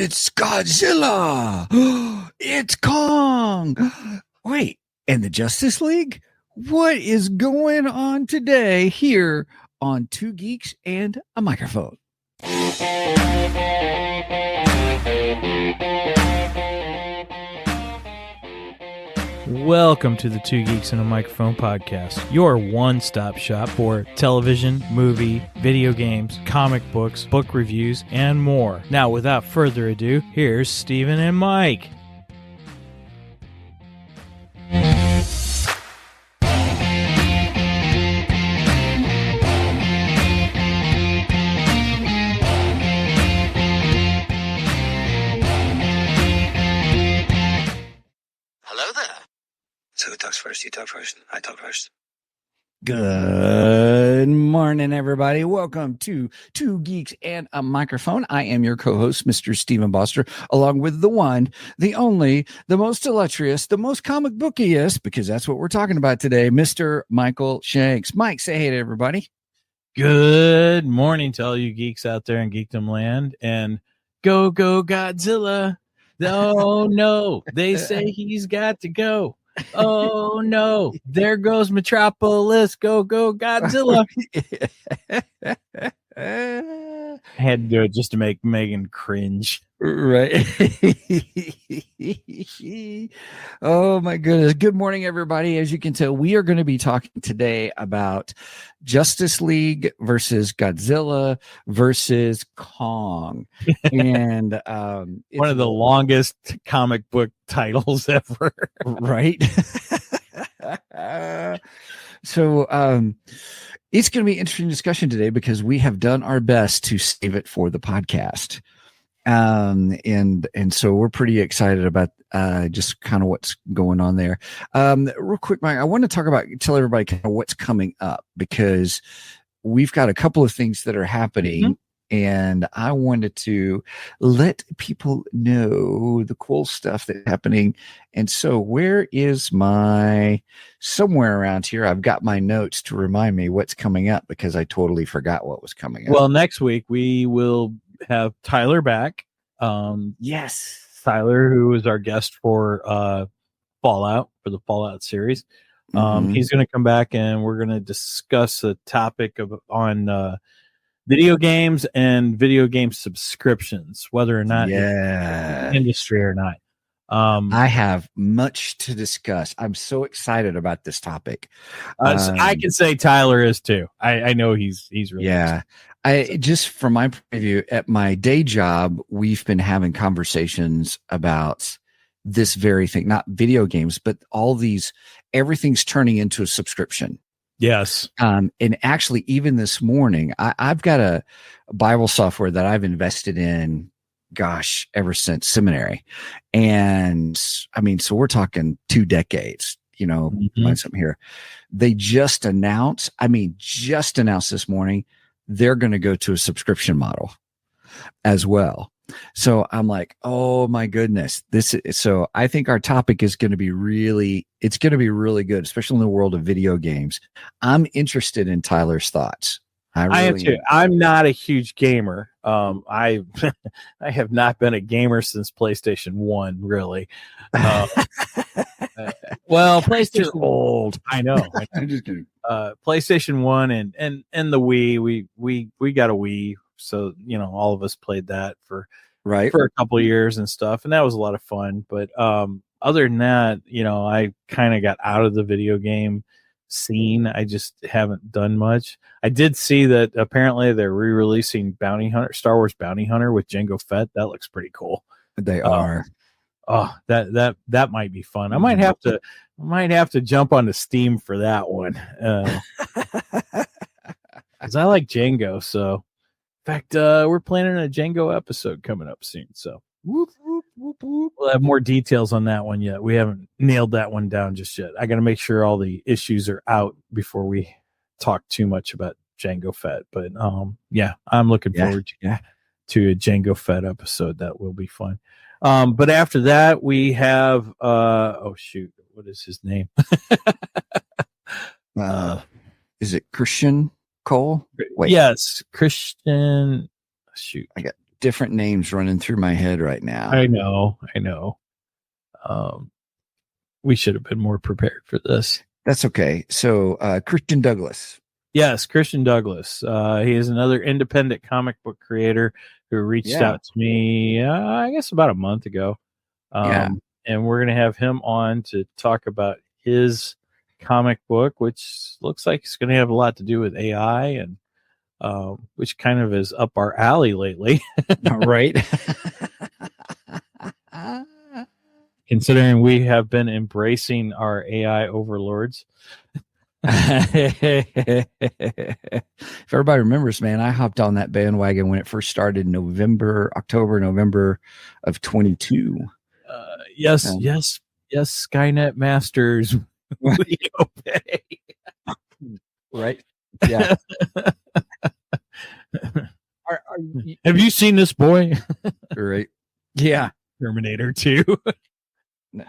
It's Godzilla. It's Kong. Wait, and the Justice League? What is going on today here on Two Geeks and a Microphone? Welcome to the Two Geeks and a Microphone podcast, your one-stop shop for television, movie, video games, comic books, book reviews, and more. Now, without further ado, here's Steven and Mike. So who talks first? You talk first. I talk first. Good morning, everybody. Welcome to Two Geeks and a Microphone. I am your co-host, Mr. Stephen Boster, along with the one, the only, the most illustrious, the most comic bookiest, because that's what we're talking about today, Mr. Michael Shanks. Mike, say hey to everybody. Good morning to all you geeks out there in Geekdom Land, and go Godzilla. Oh no, they say he's got to go. Oh no, there goes Metropolis. Go Godzilla. I had to do it just to make Megan cringe. Right. Oh my goodness. Good morning, everybody. As you can tell, we are going to be talking today about Justice League versus Godzilla versus Kong. And one of the longest comic book titles ever. Right. So it's going to be an interesting discussion today because we have done our best to save it for the podcast. And so we're pretty excited about just kind of what's going on there. Real quick, Mike, I want to tell everybody kind of what's coming up, because we've got a couple of things that are happening. Mm-hmm. And I wanted to let people know the cool stuff that's happening. And so somewhere around here, I've got my notes to remind me what's coming up, because I totally forgot what was coming up. Well, next week we will have Tyler back. Yes. Tyler, who was our guest for Fallout, for the Fallout series. He's going to come back and we're going to discuss a topic on video games and video game subscriptions, whether or not it's industry or not. I have much to discuss. I'm so excited about this topic. I can say Tyler is too. I know he's really excited. Just from my point of view, at my day job, we've been having conversations about this very thing, not video games, but everything's turning into a subscription. Yes. And actually, even this morning, I've got a Bible software that I've invested in, ever since seminary. And I mean, so we're talking 2 decades, something here. They just announced this morning, they're going to go to a subscription model as well. So I'm like, oh my goodness, so I think our topic is going to be really good, especially in the world of video games. I'm interested in Tyler's thoughts. I am too. I'm not a huge gamer. I have not been a gamer since PlayStation 1, really. Well, PlayStation old. I know. I'm just kidding. PlayStation 1 and the Wii. We got a Wii, so all of us played that for a couple of years and stuff, and that was a lot of fun. But other than that, I kind of got out of the video game scene. I just haven't done much. I did see that apparently they're re-releasing Star Wars Bounty Hunter with Jango Fett. That looks pretty cool. They are. That might be fun. I might have to jump onto Steam for that one. Because I like Django. So, in fact, we're planning a Django episode coming up soon. So, whoop, whoop, whoop, whoop. We'll have more details on that one yet. We haven't nailed that one down just yet. I got to make sure all the issues are out before we talk too much about Django Fett. But I'm looking forward to a Django Fett episode. That will be fun. But after that, we have what is his name? Is it Christian Cole? Wait. Yes, Christian. Shoot, I got different names running through my head right now. I know. We should have been more prepared for this. That's okay. So Christian Douglas. Yes, Christian Douglas. He is another independent comic book creator who reached out to me, I guess, about a month ago. And we're going to have him on to talk about his comic book, which looks like it's going to have a lot to do with AI, and which kind of is up our alley lately. Right. Considering we have been embracing our AI overlords. If everybody remembers, man, I hopped on that bandwagon when it first started October, November of 22. Yes, Skynet Masters. We obey. Right. Yeah. Have you seen this boy? Right. Yeah. Terminator 2.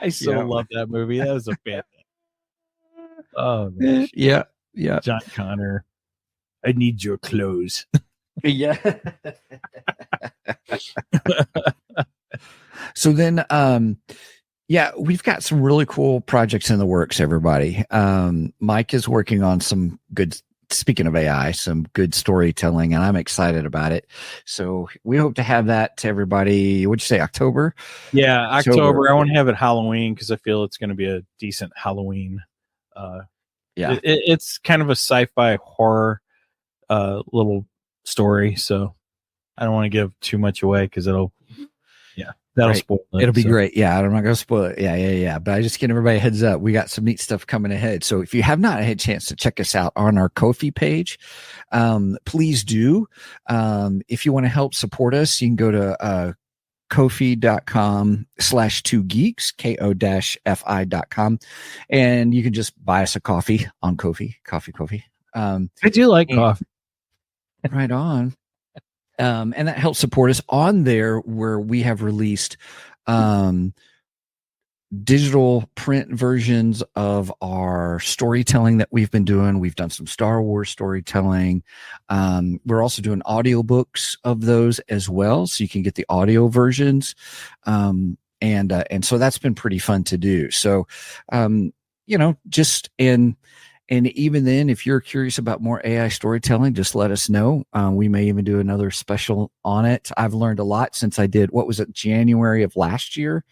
I so love that movie. That was a fan. Oh, man. Yeah. John Connor, I need your clothes. Yeah. So then, we've got some really cool projects in the works, everybody. Mike is working on some good, speaking of AI, some good storytelling, and I'm excited about it. So we hope to have that to everybody. What'd you say, October? Yeah, October. I want to have it Halloween because I feel it's going to be a decent Halloween. It's kind of a sci-fi horror little story, so I don't want to give too much away because that'll spoil it. It'll be great. Yeah, I'm not going to spoil it. Yeah. But I just get everybody a heads up. We got some neat stuff coming ahead. So if you have not had a chance to check us out on our Ko-fi page, please do. If you want to help support us, you can go to Ko-fi.com/2geeks, ko-fi.com, and you can just buy us a coffee on Ko-fi. Coffee. I do like coffee. Right on. And that helps support us on there, where we have released digital print versions of our storytelling that we've been doing. We've done some Star Wars storytelling. We're also doing audiobooks of those as well, so you can get the audio versions. And so that's been pretty fun to do. So, and even then, if you're curious about more AI storytelling, just let us know. We may even do another special on it. I've learned a lot since I did, January of last year.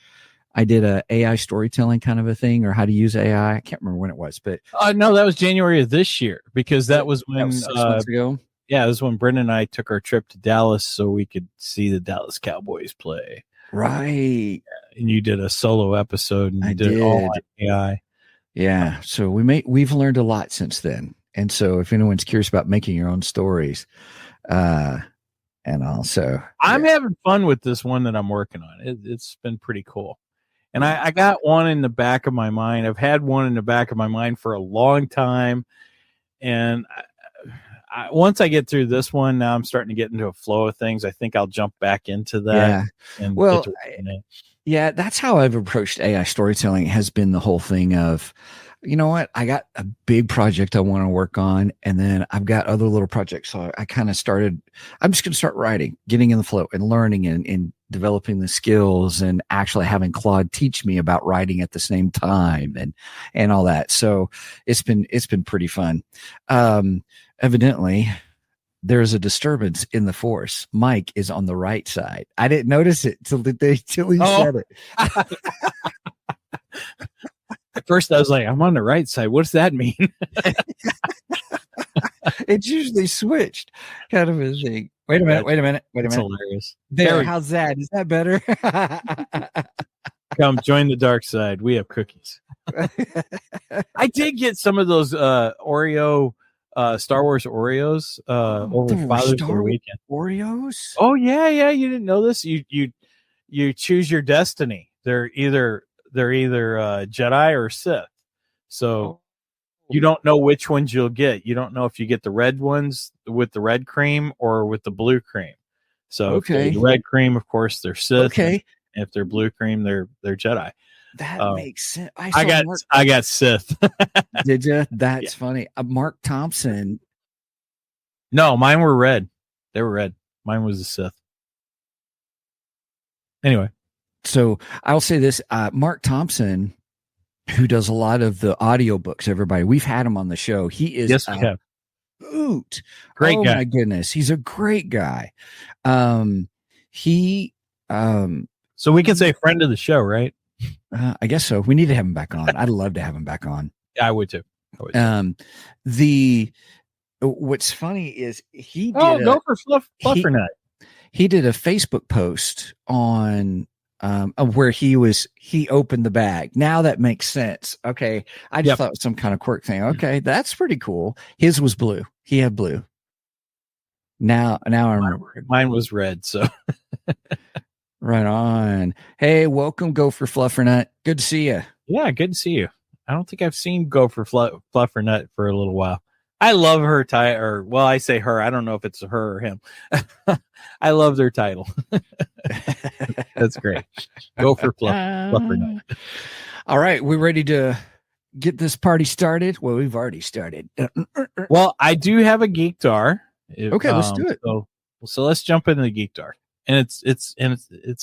I did a AI storytelling kind of a thing, or how to use AI. I can't remember when it was, but no, that was January of this year, because that was when 6 months ago. Yeah, this was when Brendan and I took our trip to Dallas so we could see the Dallas Cowboys play. Right. And you did a solo episode, and you did it all on AI. Yeah. So we've learned a lot since then. And so if anyone's curious about making your own stories, and also I'm having fun with this one that I'm working on. It's been pretty cool. And I got one in the back of my mind. I've had one in the back of my mind for a long time. And once I get through this one, now I'm starting to get into a flow of things. I think I'll jump back into that. Yeah, that's how I've approached AI storytelling, has been the whole thing of, you know what, I got a big project I want to work on, and then I've got other little projects. So I kind of started, I'm just going to start writing, getting in the flow and learning and developing the skills, and actually having Claude teach me about writing at the same time and all that. So it's been pretty fun. Evidently, there's a disturbance in the force. Mike is on the right side. I didn't notice it till he said it. At first, I was like, I'm on the right side. What's that mean? It's usually switched, kind of a thing. Wait a minute. It's hilarious. There, how's that? Is that better? Come join the dark side. We have cookies. I did get some of those Oreo. Star Wars Oreos over Father's Day weekend. Oreos? Oh yeah, you didn't know this? You choose your destiny. They're either Jedi or Sith. So you don't know which ones you'll get. You don't know if you get the red ones with the red cream or with the blue cream. So if they're the red cream, of course, they're Sith. Okay. And if they're blue cream, they're Jedi. That makes sense. I got Sith. Did you? That's funny. Mark Thompson. No, mine were red. They were red. Mine was the Sith. anyway, So I'll say this: Mark Thompson, who does a lot of the audiobooks, everybody, we've had him on the show. He is yes, we have. hoot. Great Oh guy. my goodness, he's a great guy. He So we can say friend of the show, right? I guess so. We need to have him back on. I'd love to have him back on. Yeah, I would too. What's funny is he did go for Fluffer Nut. he did a Facebook post on where he opened the bag. Now that makes sense. Okay. I just thought it was some kind of quirk thing. Okay, that's pretty cool. His was blue. He had blue. Now I remember. Mine was red, so Right on. Hey, welcome, Gopher Fluffernut. Good to see you. yeah, good to see you. I don't think I've seen Gopher Fluffer Nut for a little while. I love her title, I say her. I don't know if it's her or him. I love their title. That's great. Gopher Fluffer Nut. All right, we ready to get this party started? Well, we've already started. Well, I do have a Geektar. Okay, let's do it. So let's jump into the Geektar, and it's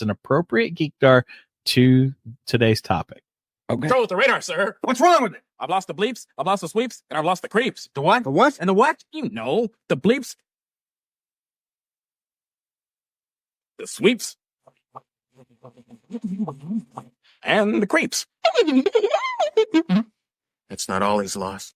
an appropriate Geektar to today's topic. Okay. Control with the radar, sir. What's wrong with it? I've lost the bleeps, I've lost the sweeps, and I've lost the creeps. The what? The what? And the what? You know, the bleeps, the sweeps, and the creeps. It's not all he's lost.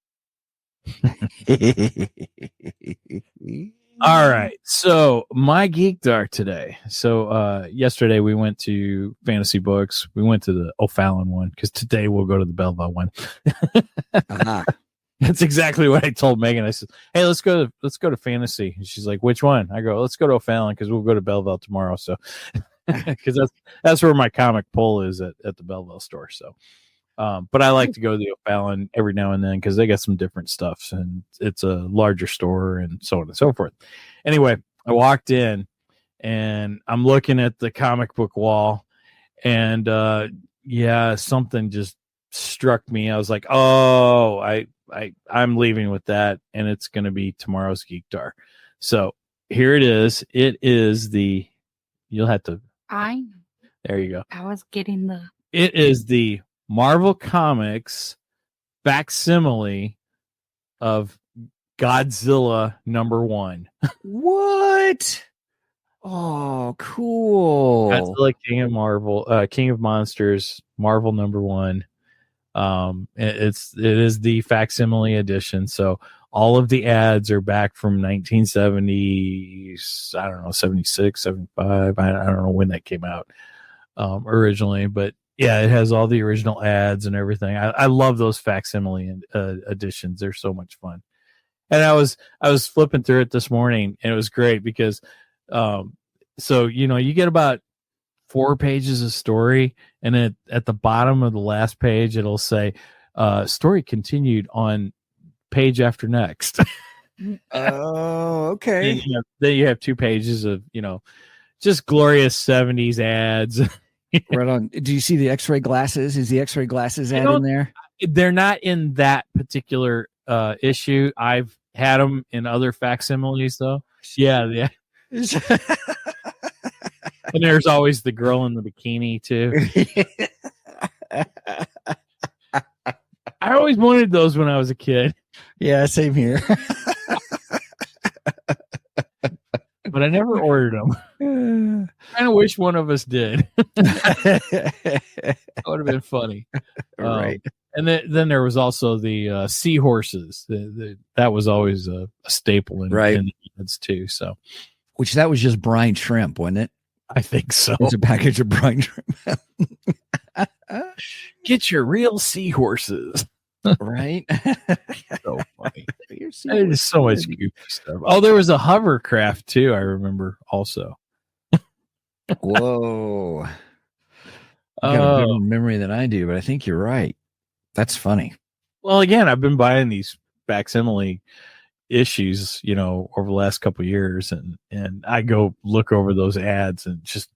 All right. So my Geekdar today. So yesterday we went to Fantasy Books. We went to the O'Fallon one because today we'll go to the Belleville one. That's exactly what I told Megan. I said, "Hey, let's go to Fantasy." And she's like, "Which one?" I go, "Let's go to O'Fallon because we'll go to Belleville tomorrow." So because that's where my comic pull is at the Belleville store. So. But I like to go to the O'Fallon every now and then because they got some different stuff and it's a larger store and so on and so forth. Anyway, I walked in and I'm looking at the comic book wall and something just struck me. I was like, oh, I'm leaving with that and it's going to be tomorrow's Geekdar. So here it is. It is you'll have to. There you go. I was getting It is the Marvel Comics facsimile of Godzilla #1. What? Oh, cool. Godzilla King of Monsters, Marvel #1. It is the facsimile edition. So all of the ads are back from 1970, I don't know, 76, 75. I don't know when that came out originally, but yeah, it has all the original ads and everything. I love those facsimile editions. They're so much fun. And I was flipping through it this morning, and it was great because, so you get about 4 pages of story, and at the bottom of the last page, it'll say, "Story continued on page after next." Oh, okay. Then you have 2 pages of just glorious 70s ads. Right on. Do you see the X-ray glasses? Is the X-ray glasses ad in there? They're not in that particular issue. I've had them in other facsimiles, though. Yeah. And there's always the girl in the bikini too. I always wanted those when I was a kid. Yeah, same here. But I never ordered them. I kind of wish one of us did. That would have been funny. Right. And then there was also the seahorses. That was always a staple in the ads too. So, which that was just brine shrimp, wasn't it? I think so. It's a package of brine shrimp. Get your real seahorses. Right? So funny. There's so much goofy stuff. Oh, there was a hovercraft too, I remember also. Whoa. You got a better memory than I do, but I think you're right. That's funny. Well, again, I've been buying these facsimile issues, over the last couple of years, and I go look over those ads and just,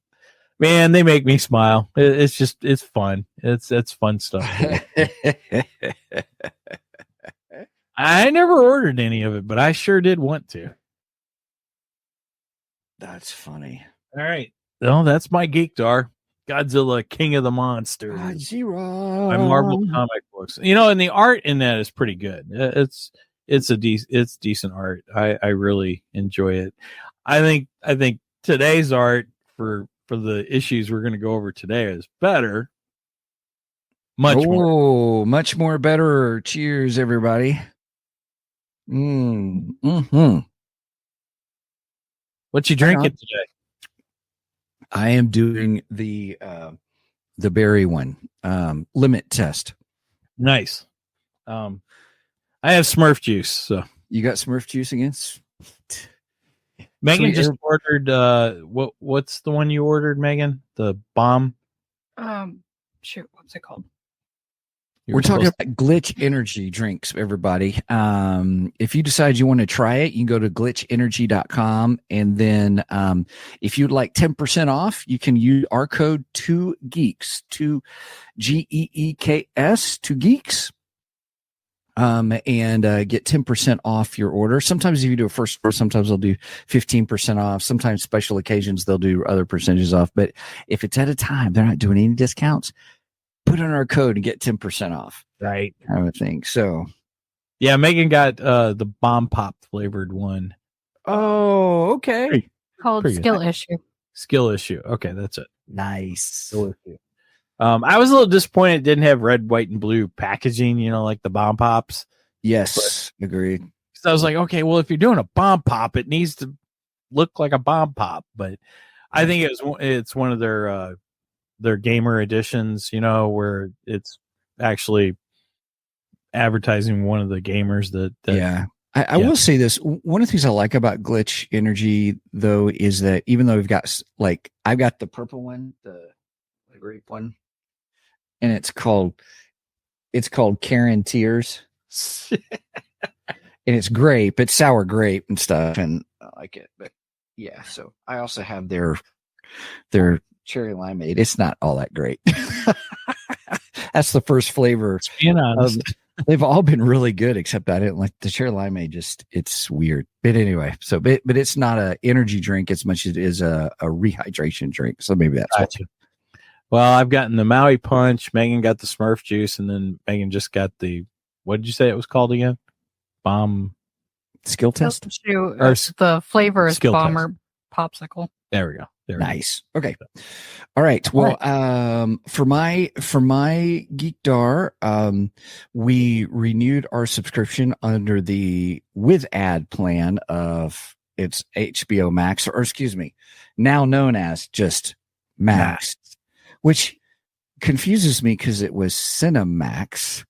man, they make me smile. It's fun. It's fun stuff. I never ordered any of it, but I sure did want to. That's funny. All right. Well, that's my Geekdar. Godzilla, King of the Monsters. Godzilla. By Marvel comic books. And the art in that is pretty good. It's decent art. I really enjoy it. I think today's art for the issues we're going to go over today is better. Much more better. Cheers, everybody. Mm-hmm. What you drinking today? I am doing the berry one, limit test. Nice. I have Smurf juice. So you got Smurf juice against? Megan just ordered. What's the one you ordered, Megan? The bomb. Shoot, what's it called? We're talking about Glitch Energy drinks, everybody. If you decide you want to try it, you can go to glitchenergy.com. And then if you'd like 10% off, you can use our code 2GEEKS, 2GEEKS, 2GEEKS. And get 10% off your order. Sometimes if you do a first order, sometimes they'll do 15% off. Sometimes special occasions, they'll do other percentages off. But if it's at a time, they're not doing any discounts. Put in our code and get 10% off. Right. I would think. So, yeah, Megan got the bomb pop flavored one. Oh, okay. Called Skill Issue. Skill Issue. Okay, that's it. Nice. Skill Issue. I was a little disappointed it didn't have red, white, and blue packaging, like the bomb pops. Yes, agreed. So I was like, okay, well, if you're doing a bomb pop, it needs to look like a bomb pop. But I think it's one of their gamer editions, where it's actually advertising one of the gamers that yeah. I will say this. One of the things I like about Glitch Energy, though, is that even though we've got I've got the purple one, the grape one, and it's called Karen Tears. And it's grape, it's sour grape and stuff, and I like it. But yeah, so I also have their cherry limeade. It's not all that great. That's the first flavor. Being honest. They've all been really good, except I didn't like the cherry limeade. It's weird. But anyway, but it's not a energy drink as much as it is a rehydration drink. So maybe that's gotcha. Well, I've gotten the Maui Punch. Megan got the Smurf juice, and then Megan just got the, what did you say it was called again? Bomb skill test? Or the flavor is Bomber Popsicle. There we go. Nice. Okay. All right. Well, for my Geekdar, we renewed our subscription under the with ad plan of it's HBO Max, or excuse me, now known as just Max. Which confuses me because it was Cinemax.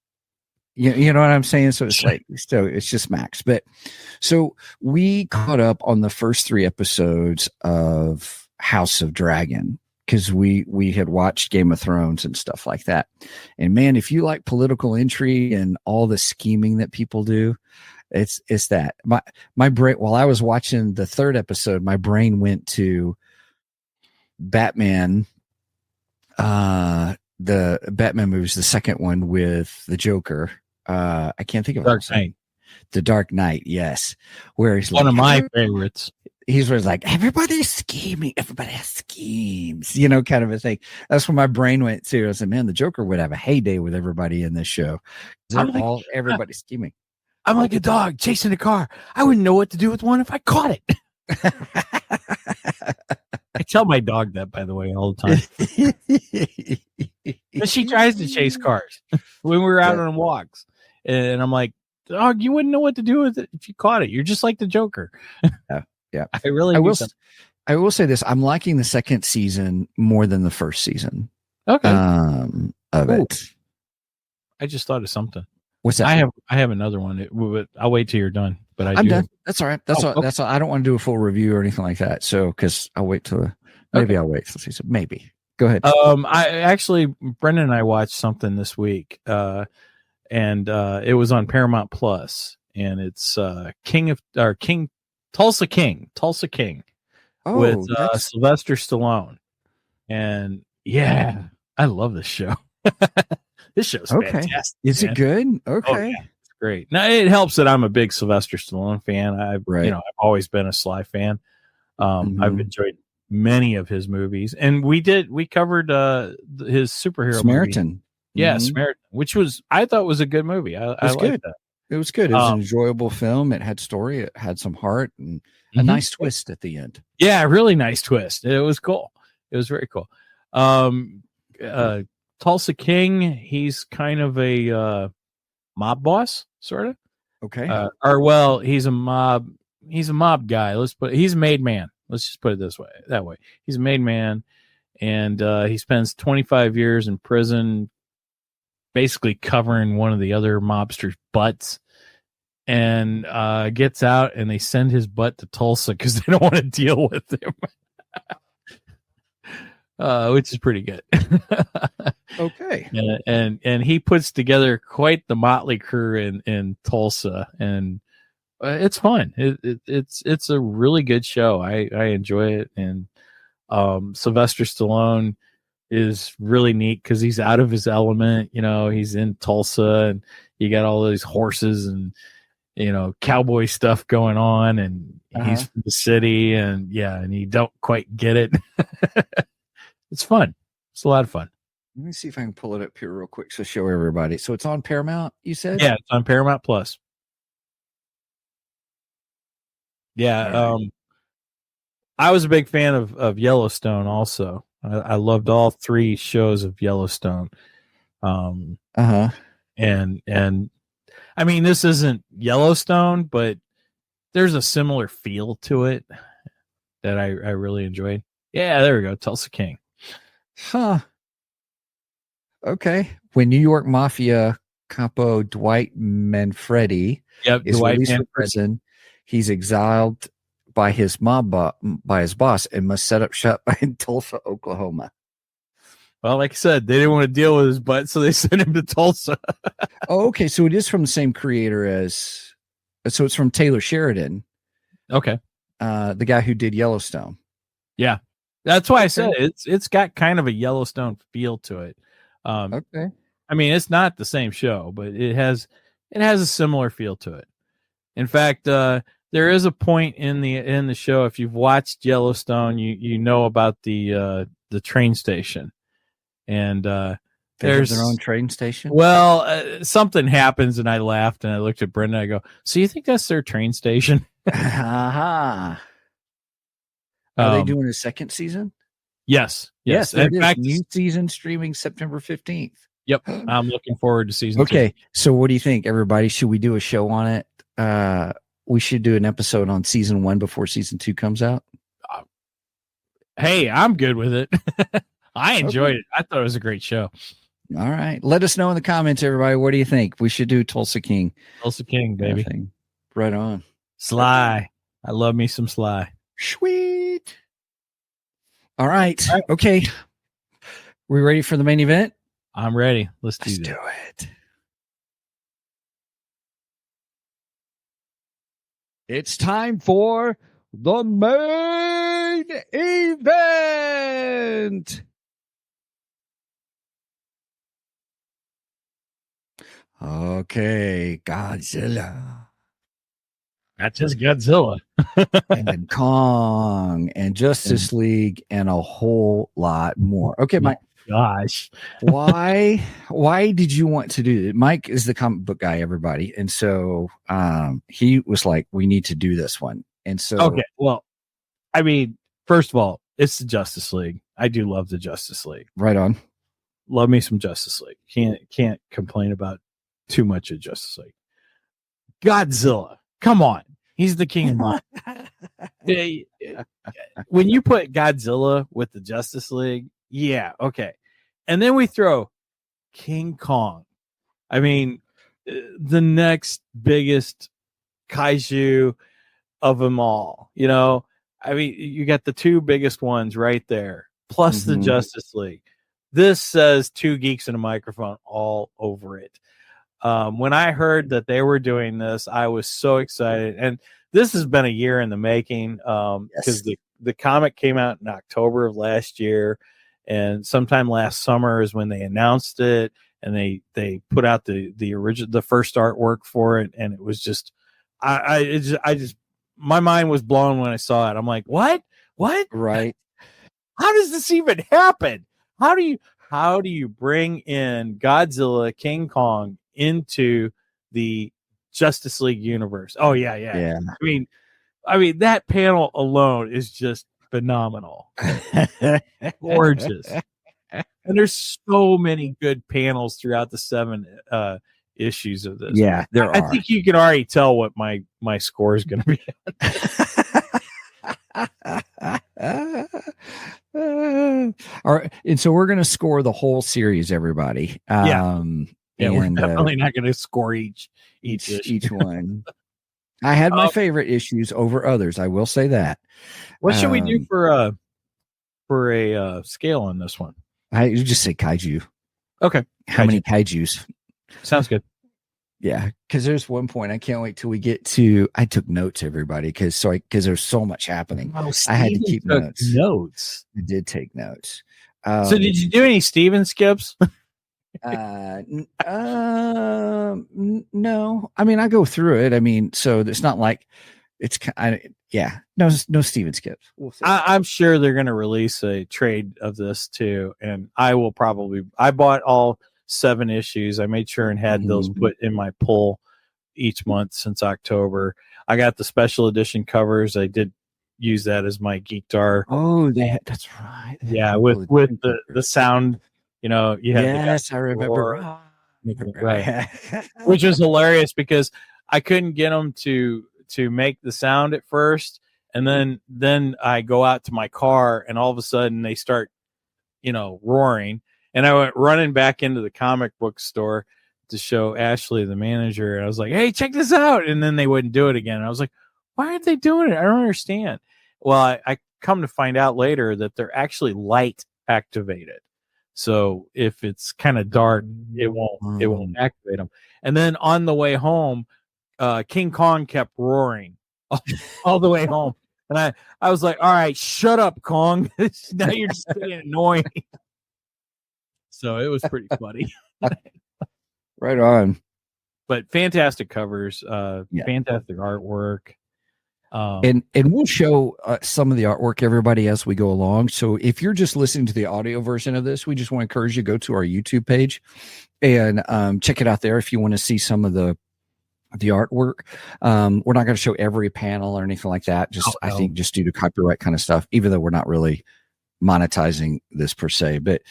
You know what I'm saying? So it's it's just Max. But so we caught up on the first 3 episodes of House of Dragon because we had watched Game of Thrones and stuff like that. And man, if you like political intrigue and all the scheming that people do, it's that. My brain, while I was watching the 3rd episode, my brain went to Batman. The Batman movies, the second one with the Joker. I can't think of Dark Knight. The Dark Knight, yes. Where he's one of my favorites. He's like, everybody's scheming, everybody has schemes, kind of a thing. That's where my brain went to. I said, man, the Joker would have a heyday with everybody in this show. Everybody's scheming. I'm like a dog chasing a car. I wouldn't know what to do with one if I caught it. I tell my dog that, by the way, all the time. But she tries to chase cars when we're out on walks. And I'm like, dog, you wouldn't know what to do with it if you caught it. You're just like the Joker. Yeah. I will say this. I'm liking the 2nd season more than the 1st season. Okay. Of it. I just thought of something. What's that? I have another one. I'll wait till you're done. But I'm done. That's all right. That's all. Okay. That's all. I don't want to do a full review or anything like that. So, because I'll wait till I'll wait till season. Maybe. Go ahead. Brendan and I watched something this week, and it was on Paramount Plus, and it's Tulsa King with Sylvester Stallone, and yeah, I love this show. This show's fantastic. Is it good? Okay. Oh, yeah. Great. Now it helps that I'm a big Sylvester Stallone fan. I've always been a Sly fan. I've enjoyed many of his movies, and we covered his superhero movie. Samaritan. Yeah, Samaritan, which I thought was a good movie. I liked good. that. It was good. It was an enjoyable film. It had story. It had some heart and a nice twist at the end. Yeah, really nice twist. It was cool. It was very cool. Tulsa King, he's kind of a mob boss, sort of. Okay. He's a mob guy. He's a made man. Let's just put it that way. He's a made man, and he spends 25 years in prison, basically covering one of the other mobsters' butts, and gets out, and they send his butt to Tulsa because they don't want to deal with him. Which is pretty good. Okay. And he puts together quite the motley crew in Tulsa, and it's fun. It's a really good show. I enjoy it, and Sylvester Stallone is really neat because he's out of his element. He's in Tulsa, and you got all these horses and cowboy stuff going on, and he's from the city, and you don't quite get it. It's fun. It's a lot of fun. Let me see if I can pull it up here real quick to show everybody. So it's on Paramount, you said? Yeah, it's on Paramount Plus. Yeah. Right. I was a big fan of Yellowstone also. I loved all 3 shows of Yellowstone. And I mean, this isn't Yellowstone, but there's a similar feel to it that I really enjoyed. Yeah, there we go. Tulsa King. Huh. Okay. When New York Mafia capo Dwight Manfredi is released from prison, he's exiled by his by his boss, and must set up shop in Tulsa, Oklahoma. Well, like I said, they didn't want to deal with his butt, so they sent him to Tulsa. Oh, okay. So it is from the same creator so it's from Taylor Sheridan. Okay. The guy who did Yellowstone. Yeah. That's why I said it's got kind of a Yellowstone feel to it. Okay. I mean, it's not the same show, but it has a similar feel to it. In fact, there is a point in the show, if you've watched Yellowstone, you know about the train station, and there's their own train station. Well, something happens, and I laughed, and I looked at Brenda. I go, "So you think that's their train station?" Aha. Are they doing a second season? Yes. In fact, new season streaming September 15th. Yep. I'm looking forward to season 2. Okay. So what do you think, everybody? Should we do a show on it? We should do an episode on season 1 before season 2 comes out. Hey, I'm good with it. I enjoyed it. I thought it was a great show. All right. Let us know in the comments, everybody. What do you think? We should do Tulsa King. Tulsa King, baby. Right on. Sly. I love me some Sly. Sweet. All right. Okay. We ready for the main event? I'm ready. Let's do it. It's time for the main event. Okay, Godzilla. Not just Godzilla. And then Kong and Justice League and a whole lot more. Okay, Mike. Gosh. why did you want to do it? Mike is the comic book guy, everybody. And so he was like, we need to do this one. And so okay, well, I mean, first of all, it's the Justice League. I do love the Justice League. Right on. Love me some Justice League. Can't complain about too much of Justice League. Godzilla. Come on. He's the king of mine. When you put Godzilla with the Justice League, yeah, okay. And then we throw King Kong. I mean, the next biggest kaiju of them all. I mean, you got the 2 biggest ones right there, plus the Justice League. This says 2 geeks and a microphone all over it. When I heard that they were doing this, I was so excited. And this has been a year in the making because the comic came out in October of last year. And sometime last summer is when they announced it, and they put out the original, the first artwork for it. And it was just, I just, my mind was blown when I saw it. I'm like, what? Right. how does this even happen? How do you bring in Godzilla, King Kong into the Justice League universe? Oh yeah. I mean that panel alone is just phenomenal. Gorgeous. And there's so many good panels throughout the 7 issues of this. Yeah, there I are. think you can already tell what my score is going to be. All right, and so we're going to score the whole series, everybody. Yeah, we're and definitely not going to score each one. I had my favorite issues over others. I will say that. What should we do for a scale on this one? You just say kaiju. Okay. How many kaijus? Sounds good. Yeah, because there's one point I can't wait till we get to. I took notes, everybody, because there's so much happening. Oh, I had to keep notes. Notes. I did take notes. So did you do any Steven skips? No. I mean, I go through it. I mean, so it's not like it's no Steven skips. We'll see. I'm sure they're going to release a trade of this too, and I bought all 7 issues. I made sure and had those put in my pull each month since October. I got the special edition covers. I did use that as my Geekdar. Oh, that's right. Yeah, with the sound, you have. Yes, I remember. Right. Which was hilarious because I couldn't get them to make the sound at first, and then I go out to my car, and all of a sudden they start, roaring, and I went running back into the comic book store to show Ashley, the manager, and I was like, "Hey, check this out!" And then they wouldn't do it again. And I was like, "Why aren't they doing it? I don't understand." Well, I come to find out later that they're actually light activated. So if it's kind of dark, it won't activate them. And then on the way home, King Kong kept roaring all the way home. And I was like, all right, shut up, Kong. Now you're just getting annoying. So it was pretty funny. Right on. But fantastic covers, fantastic artwork. And we'll show some of the artwork, everybody, as we go along. So if you're just listening to the audio version of this, we just want to encourage you to go to our YouTube page and check it out there if you want to see some of the artwork. We're not going to show every panel or anything like that. I think just due to copyright kind of stuff, even though we're not really monetizing this per se, but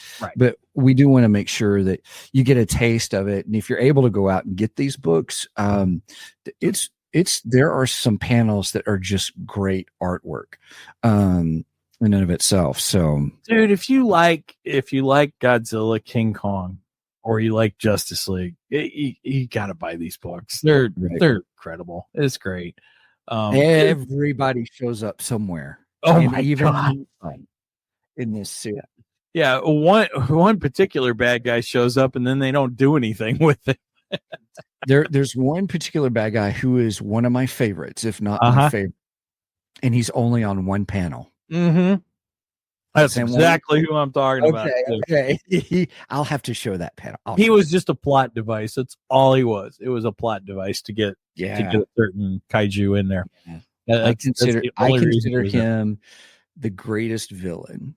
we do want to make sure that you get a taste of it. And if you're able to go out and get these books, there are some panels that are just great artwork in and of itself. So, dude, if you like Godzilla, King Kong, or you like Justice League, you gotta buy these books. They're incredible. It's great. Everybody shows up somewhere. Oh my God. In this suit. Yeah, one particular bad guy shows up and then they don't do anything with it. There's one particular bad guy who is one of my favorites, if not my favorite, and he's only on one panel. Mm-hmm. That's exactly who I'm talking about. Okay. I'll have to show that panel. He was just a plot device. That's all he was. It was a plot device to get a certain kaiju in there. Yeah. I consider him the greatest villain.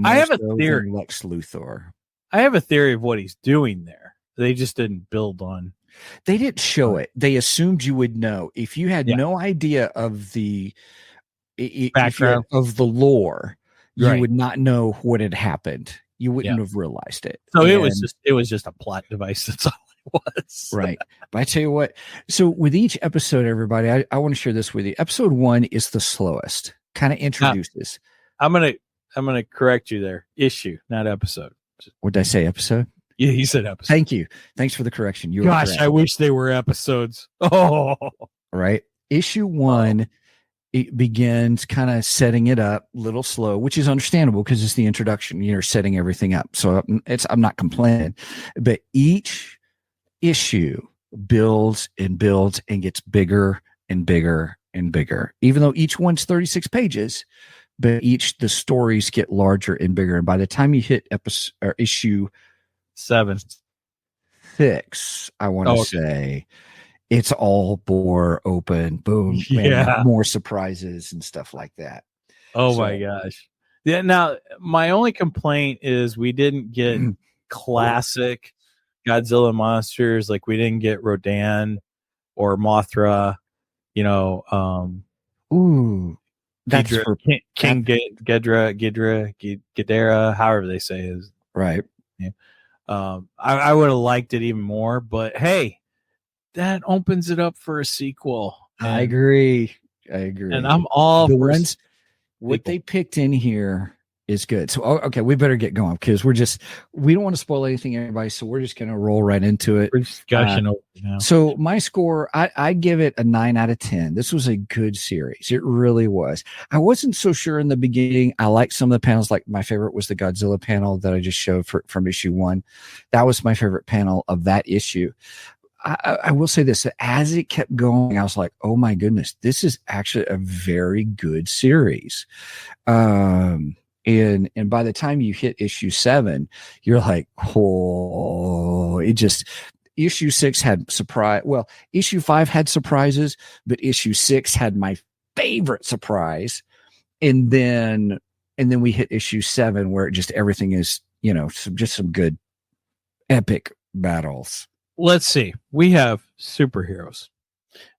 I have a theory. Lex Luthor. I have a theory of what he's doing there. They just didn't build on. They didn't show it. They assumed you would know. If you had no idea of the background of the lore, you would not know what had happened. You wouldn't have realized it. So it was just a plot device. That's all it was. Right. But I tell you what. So with each episode, everybody, I want to share this with you. Episode 1 is the slowest. Kind of introduces. I'm gonna correct you there. Issue, not episode. What did I say? Episode? Yeah, he said episode. Thank you. Thanks for the correction. I wish they were episodes. Oh, right. Issue 1, it begins kind of setting it up a little slow, which is understandable because it's the introduction. You're setting everything up. So I'm not complaining, but each issue builds and builds and gets bigger and bigger and bigger, even though each one's 36 pages, but the stories get larger and bigger. And by the time you hit issue 6, I want to say it's all more open, boom, more surprises and stuff like that. Oh my gosh. Yeah. Now, my only complaint is we didn't get classic Godzilla monsters. Like we didn't get Rodan or Mothra. Ooh, that's Ghidra, for King Ghidorah, however they say is right. Yeah. I would have liked it even more, but hey, that opens it up for a sequel. I agree. And I'm all the for ones what they picked in here is good. So okay, we better get going because we don't want to spoil anything, everybody. So we're just gonna roll right into it. We're just gushing over now. So my score, I give it a 9 out of 10. This was a good series. It really was. I wasn't so sure in the beginning. I liked some of the panels. Like my favorite was the Godzilla panel that I just showed from issue 1. That was my favorite panel of that issue. I will say this, as it kept going, I was like, oh my goodness, this is actually a very good series. And by the time you hit issue 7, you're like, oh, issue 6 had surprise. Well, issue 5 had surprises, but issue 6 had my favorite surprise. And then we hit issue 7 where everything is, just some good epic battles. Let's see. We have superheroes.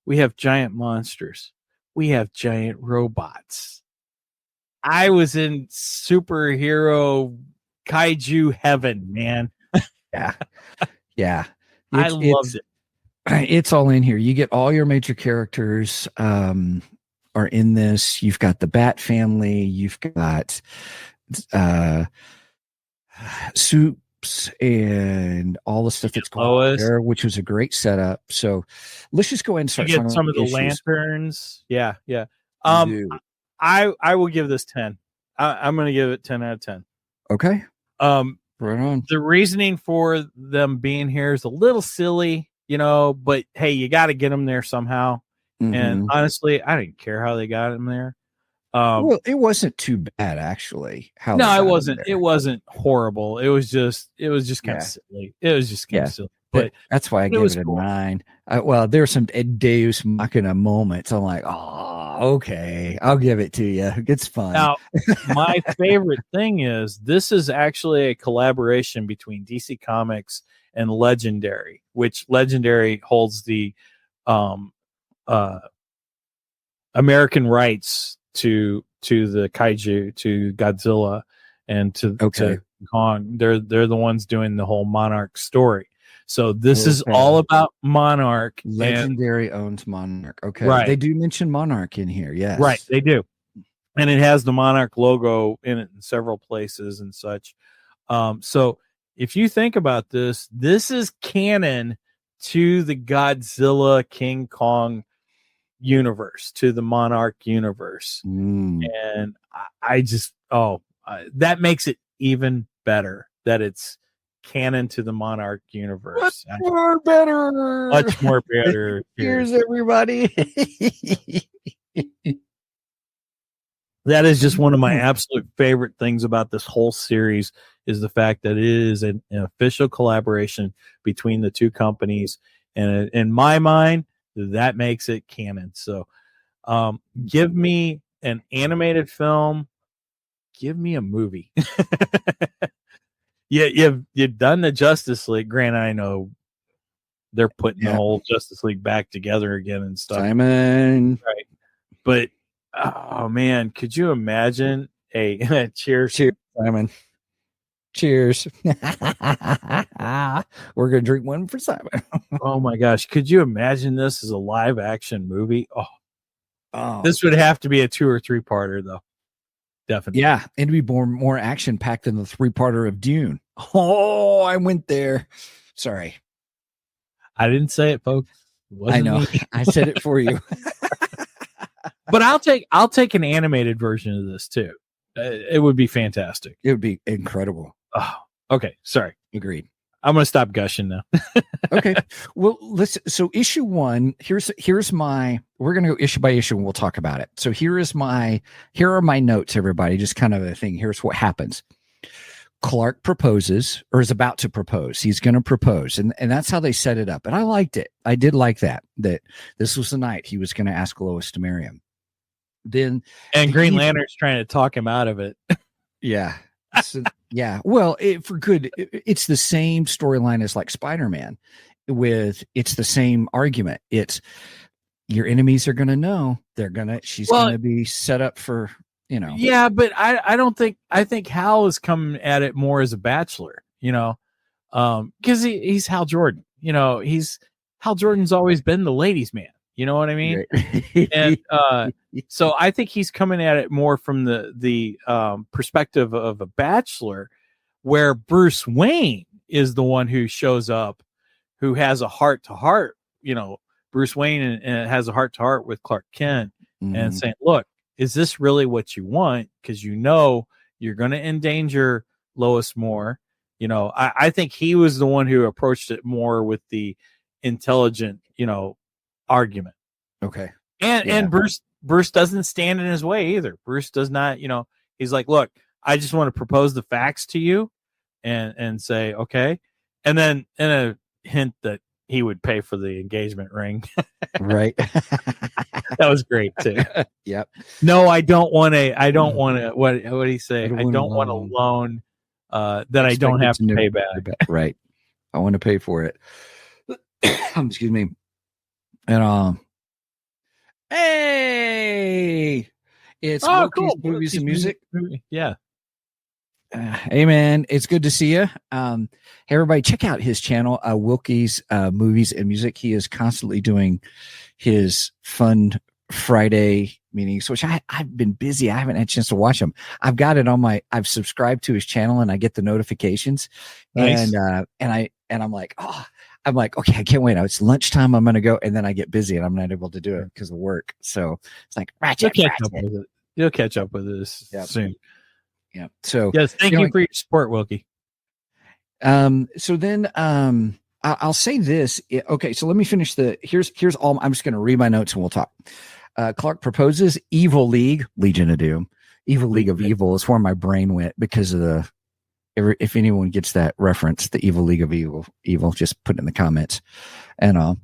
We have giant monsters. We have giant robots. I was in superhero kaiju heaven, man. Yeah. Yeah. I loved it. It's all in here. You get all your major characters are in this. You've got the Bat family. You've got Soups and all the stuff that's going on there, which was a great setup. So let's just go ahead and start. You get some of the lanterns. Yeah. Yeah. I will give this 10. I'm going to give it 10 out of 10. Okay. Right on. The reasoning for them being here is a little silly, but hey, you got to get them there somehow. Mm-hmm. And honestly, I didn't care how they got them there. Well, it wasn't too bad actually. It wasn't. It wasn't horrible. It was just kind of silly. It was just kind of silly. But that's why I gave it a 9. There were some Deus Machina moments. I'm like, oh, okay, I'll give it to you. It's fun. Now, my favorite thing is this is actually a collaboration between DC Comics and Legendary, which Legendary holds the American rights to the kaiju, to Godzilla, and to Kong. They're the ones doing the whole Monarch story. So this is all about Monarch. Legendary owns Monarch. Okay. Right. They do mention Monarch in here. Yes. Right. They do. And it has the Monarch logo in it in several places and such. So if you think about this is canon to the Godzilla King Kong universe, to the Monarch universe. And I just that makes it even better that it's canon to the Monarch universe. Much more better. Cheers, everybody. That is just one of my absolute favorite things about this whole series is the fact that it is an official collaboration between the two companies. And in my mind, that makes it canon. So give me an animated film. Give me a movie. You've done the Justice League. Granted, I know they're putting the whole Justice League back together again and stuff. Simon. Right. But, oh, man, could you imagine cheers, Simon. Cheers. We're going to drink one for Simon. Oh, my gosh. Could you imagine this as a live action movie? Oh, this would have to be a 2 or 3-parter, though. Definitely. Yeah. It'd be more action packed than the 3-parter of Dune. Oh, I went there. Sorry. I didn't say it, folks. I know. I said it for you. But I'll take an animated version of this too. It would be fantastic. It would be incredible. Oh, okay. Sorry. Agreed. I'm going to stop gushing now. Okay. Well, so issue 1, here's my, we're going to go issue by issue and we'll talk about it. So here are my notes, everybody, just kind of a thing. Here's what happens. Clark proposes or is about to propose. He's going to propose. And that's how they set it up. And I liked it. I did like that this was the night he was going to ask Lois to marry him. And Green Lantern's trying to talk him out of it. Yeah. So, yeah. Well, it's the same storyline as like Spider-Man it's the same argument. It's your enemies are going to know she's going to be set up for, Yeah, but I don't think, I think Hal is coming at it more as a bachelor, because he's Hal Jordan, Hal Jordan's always been the ladies' man. You know what I mean? Right. And so I think he's coming at it more from the perspective of a bachelor, where Bruce Wayne is the one who shows up, who has a heart to heart. Bruce Wayne and has a heart to heart with Clark Kent and saying, "Look, is this really what you want? Because you're going to endanger Lois more." I think he was the one who approached it more with the intelligent, argument. Okay. And Bruce doesn't stand in his way either. Bruce does not, he's like, "Look, I just want to propose the facts to you and say, okay." And then in a hint that he would pay for the engagement ring. Right. That was great too. Yep. No, I don't want what did he say? I don't want a loan that I don't have to pay back. Right. I want to pay for it. Excuse me. And hey, it's cool. Movies and Music. Yeah. Hey man, it's good to see you. Hey everybody, check out his channel, Wilkie's Movies and Music. He is constantly doing his fun Friday meetings, which I've been busy. I haven't had a chance to watch them. I've got it on I've subscribed to his channel and I get the notifications. Nice. And I'm like, okay, I can't wait. It's lunchtime. I'm going to go. And then I get busy and I'm not able to do it because of work. So it's like, You'll catch up with this soon. Yeah. So yes, thank you for your support, Wilkie. So then I'll say this. Okay, so let me finish here's all. I'm just going to read my notes and we'll talk. Clark proposes Evil League, Legion of Doom. Evil League of Evil is where my brain went because of if anyone gets that reference, the Evil League of Evil, just put it in the comments. And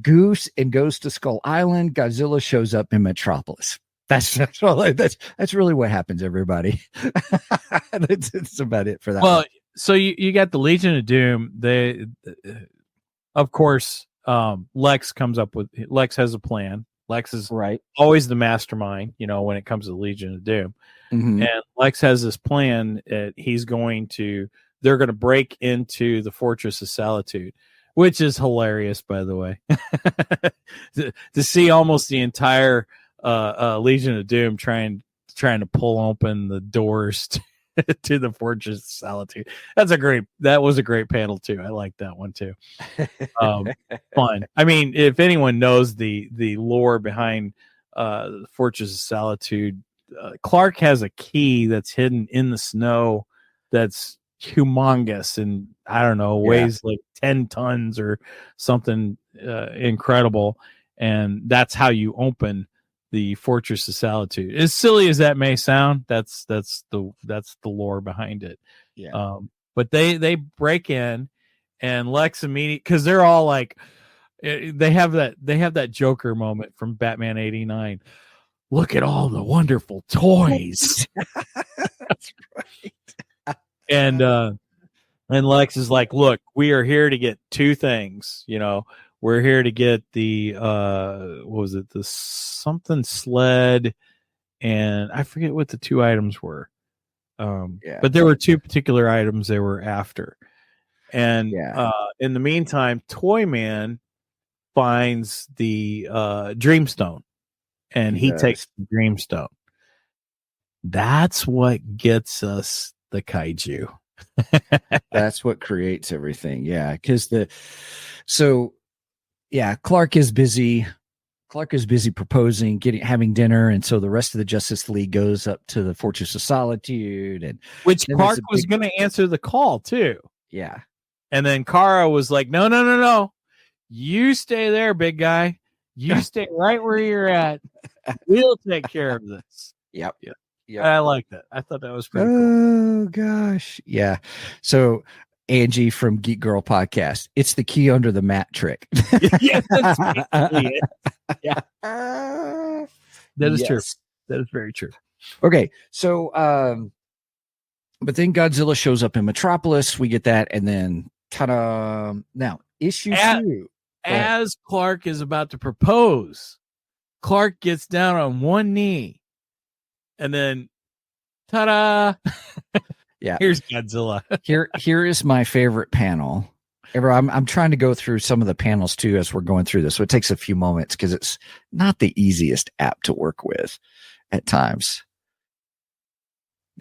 Goose and goes to Skull Island. Godzilla shows up in Metropolis. That's really what happens, everybody. That's about it for that. Well, so you got the Legion of Doom. They, of course, Lex has a plan. Lex is always the mastermind, when it comes to the Legion of Doom. Mm-hmm. And Lex has this plan that they're going to break into the Fortress of Solitude, which is hilarious, by the way. to see almost the entire Legion of Doom trying to pull open the doors to the Fortress of Solitude. That was a great panel too. I like that one too. Fun. I mean, if anyone knows the lore behind the Fortress of Solitude, Clark has a key that's hidden in the snow that's humongous and I don't know, weighs like 10 tons or something incredible, and that's how you open the Fortress of Solitude. As silly as that may sound, that's the lore behind it. Yeah. But they break in, and Lex immediately, because they're all like, they have that Joker moment from Batman '89. Look at all the wonderful toys. That's right. And Lex is like, look, we are here to get two things. We're here to get the what was it? The something sled, and I forget what the two items were. But there were two particular items they were after. And in the meantime, Toyman finds the Dreamstone, and he takes the Dreamstone. That's what gets us the kaiju. That's what creates everything. Yeah, because Clark is busy. Clark is busy proposing, having dinner, and so the rest of the Justice League goes up to the Fortress of Solitude, and which Clark was going to answer the call too. Yeah, and then Kara was like, "No, you stay there, big guy. You stay right where you're at. We'll take care of this." Yep. I like that. I thought that was pretty cool. Oh gosh, yeah. So Angie from Geek Girl Podcast. It's the key under the mat trick. Yeah, that's basically it. Yeah. That is true. That is very true. Okay. So But then Godzilla shows up in Metropolis. We get that, and then ta-da! Now issue 2. As Clark is about to propose, Clark gets down on one knee, and then ta-da! Yeah, here's Godzilla. Here is my favorite panel. I'm trying to go through some of the panels too as we're going through this, so it takes a few moments because it's not the easiest app to work with at times.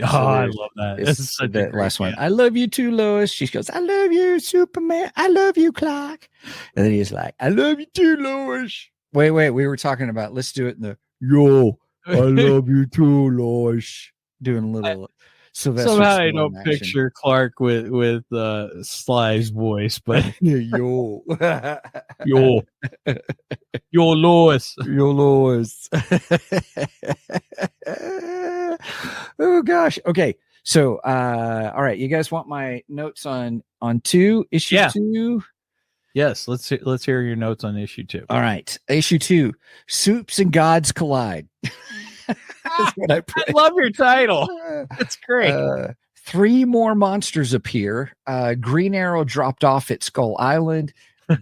Oh, so I love that. It's that last one. I love you too, Lois. She goes, I love you, Superman. I love you, Clark. And then he's like, I love you too, Lois. Wait. We were talking about, let's do it in the, yo, I love you too, Lois. Doing a little Sylvester. Somehow I don't picture Clark with Sly's voice, but yo. Yo, Lois. Yo, Lois. Oh gosh. Okay. So all right, you guys want my notes on issue 2? Yes, let's hear your notes on issue 2. All right. Issue 2. Soups and Gods Collide. That's what I put. I love your title. That's great. 3 more monsters appear. Green Arrow dropped off at Skull Island.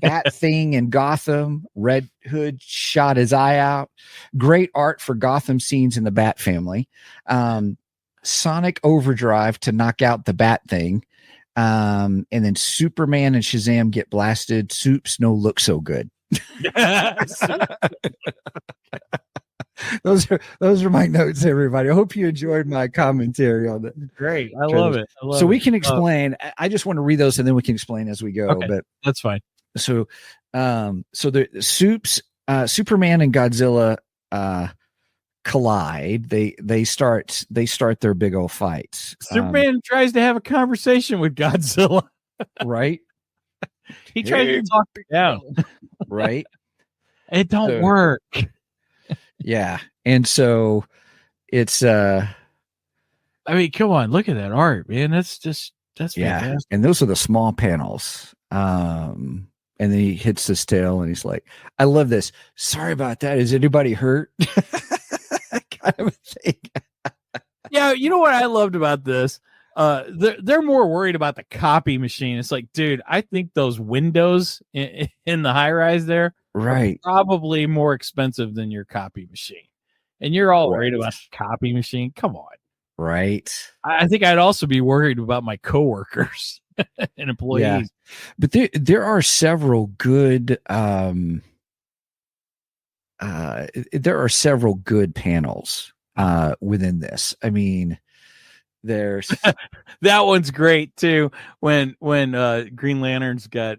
Bat Thing in Gotham. Red Hood shot his eye out. Great art for Gotham scenes in the Bat family. Sonic Overdrive to knock out the Bat Thing. And then Superman and Shazam get blasted. Soups no look so good. Those are my notes, everybody. I hope you enjoyed my commentary on that. Great. I love it. So we can explain. I just want to read those and then we can explain as we go. Okay, but that's fine. So the Soups, Superman and Godzilla collide. They start their big old fights. Superman tries to have a conversation with Godzilla. Right? He tries to talk her down. Right? It don't work. Yeah. And so it's I mean, come on, look at that art, man. That's fantastic. And those are the small panels. And then he hits his tail and he's like, I love this. Sorry about that. Is anybody hurt? Kind of a thing. Yeah, you know what I loved about this? They're more worried about the copy machine. It's like, dude, I think those windows in the high rise there are probably more expensive than your copy machine. And you're all worried about the copy machine. Come on. Right. I think I'd also be worried about my coworkers and employees. Yeah. But there are several good panels within this. I mean, there's that one's great too. When Green Lantern's got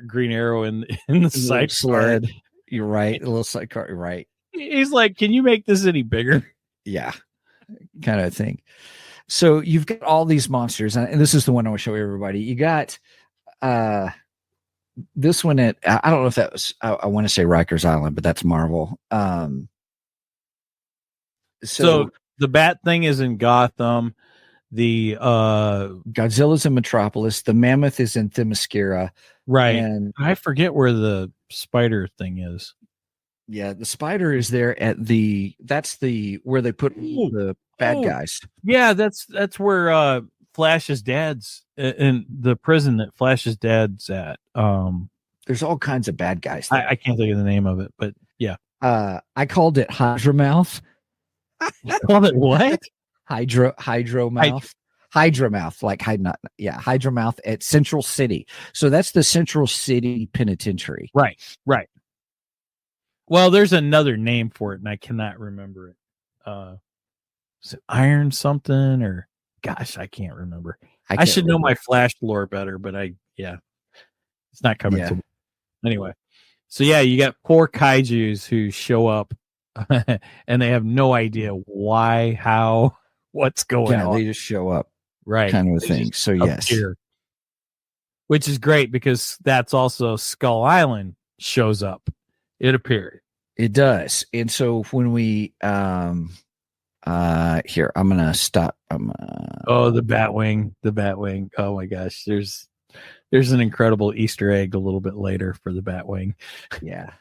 Green Arrow in the side sled. You're right. A little sidecar. You're right. He's like, can you make this any bigger? Yeah. Kind of thing. So you've got all these monsters, and this is the one I want to show everybody. You got this one at, I don't know if that was, I want to say Rikers Island, but that's Marvel. So the Bat Thing is in Gotham. The Godzilla's in Metropolis. The Mammoth is in Themyscira. Right. And I forget where the spider thing is. Yeah, the spider is there at where they put the bad guys. Yeah, that's where Flash's dad's in the prison that Flash's dad's at. There's all kinds of bad guys there. I can't think of the name of it, but yeah. I called it Hydramouth. You called it what? Hydramouth. Hydramouth, like Hydramouth at Central City. So that's the Central City Penitentiary. Right. Well, there's another name for it, and I cannot remember it. Is it Iron something or gosh, I can't remember. I should know my Flash lore better, but it's not coming to me. Anyway, so yeah, you got 4 kaijus who show up, and they have no idea why, how, what's going on. They just show up, right? Kind of a thing. So yes, which is great because that's also Skull Island shows up. It appeared. It does. And so when we here, I'm gonna stop. The Batwing. Oh my gosh. There's an incredible Easter egg a little bit later for the Batwing. Yeah.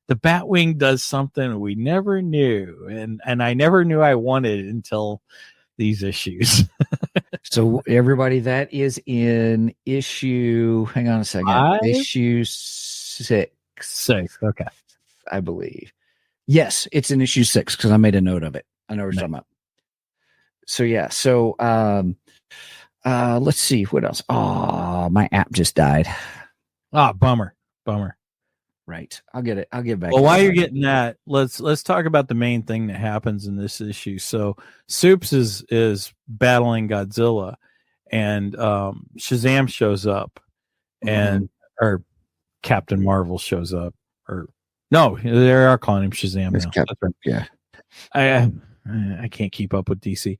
The Batwing does something we never knew, and I never knew I wanted until these issues. So everybody, that is in issue. Hang on a second. 5? Issue 6. 6. Okay. I believe. Yes, it's in issue 6 because I made a note of it. I know what you're talking about. So yeah. So let's see what else. Oh, my app just died. Bummer. Right. I'll get it. I'll get back. Well, while you're getting that, let's talk about the main thing that happens in this issue. So Soups is battling Godzilla, and Shazam shows up, and or Captain Marvel shows up, or no, they are calling him Shazam now. That's right. Yeah. I can't keep up with DC.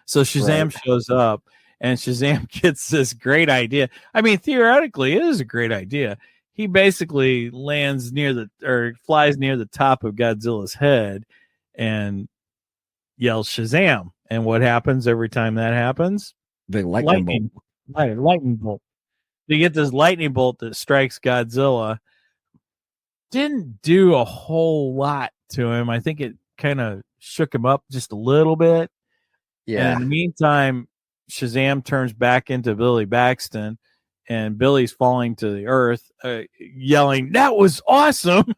So Shazam shows up, and Shazam gets this great idea. I mean, theoretically, it is a great idea. He basically flies near the top of Godzilla's head and yells Shazam. And what happens every time that happens? The lightning bolt. You get this lightning bolt that strikes Godzilla. Didn't do a whole lot to him. I think it kind of shook him up just a little bit. Yeah. And in the meantime, Shazam turns back into Billy Baxton, and Billy's falling to the earth, yelling, "That was awesome!"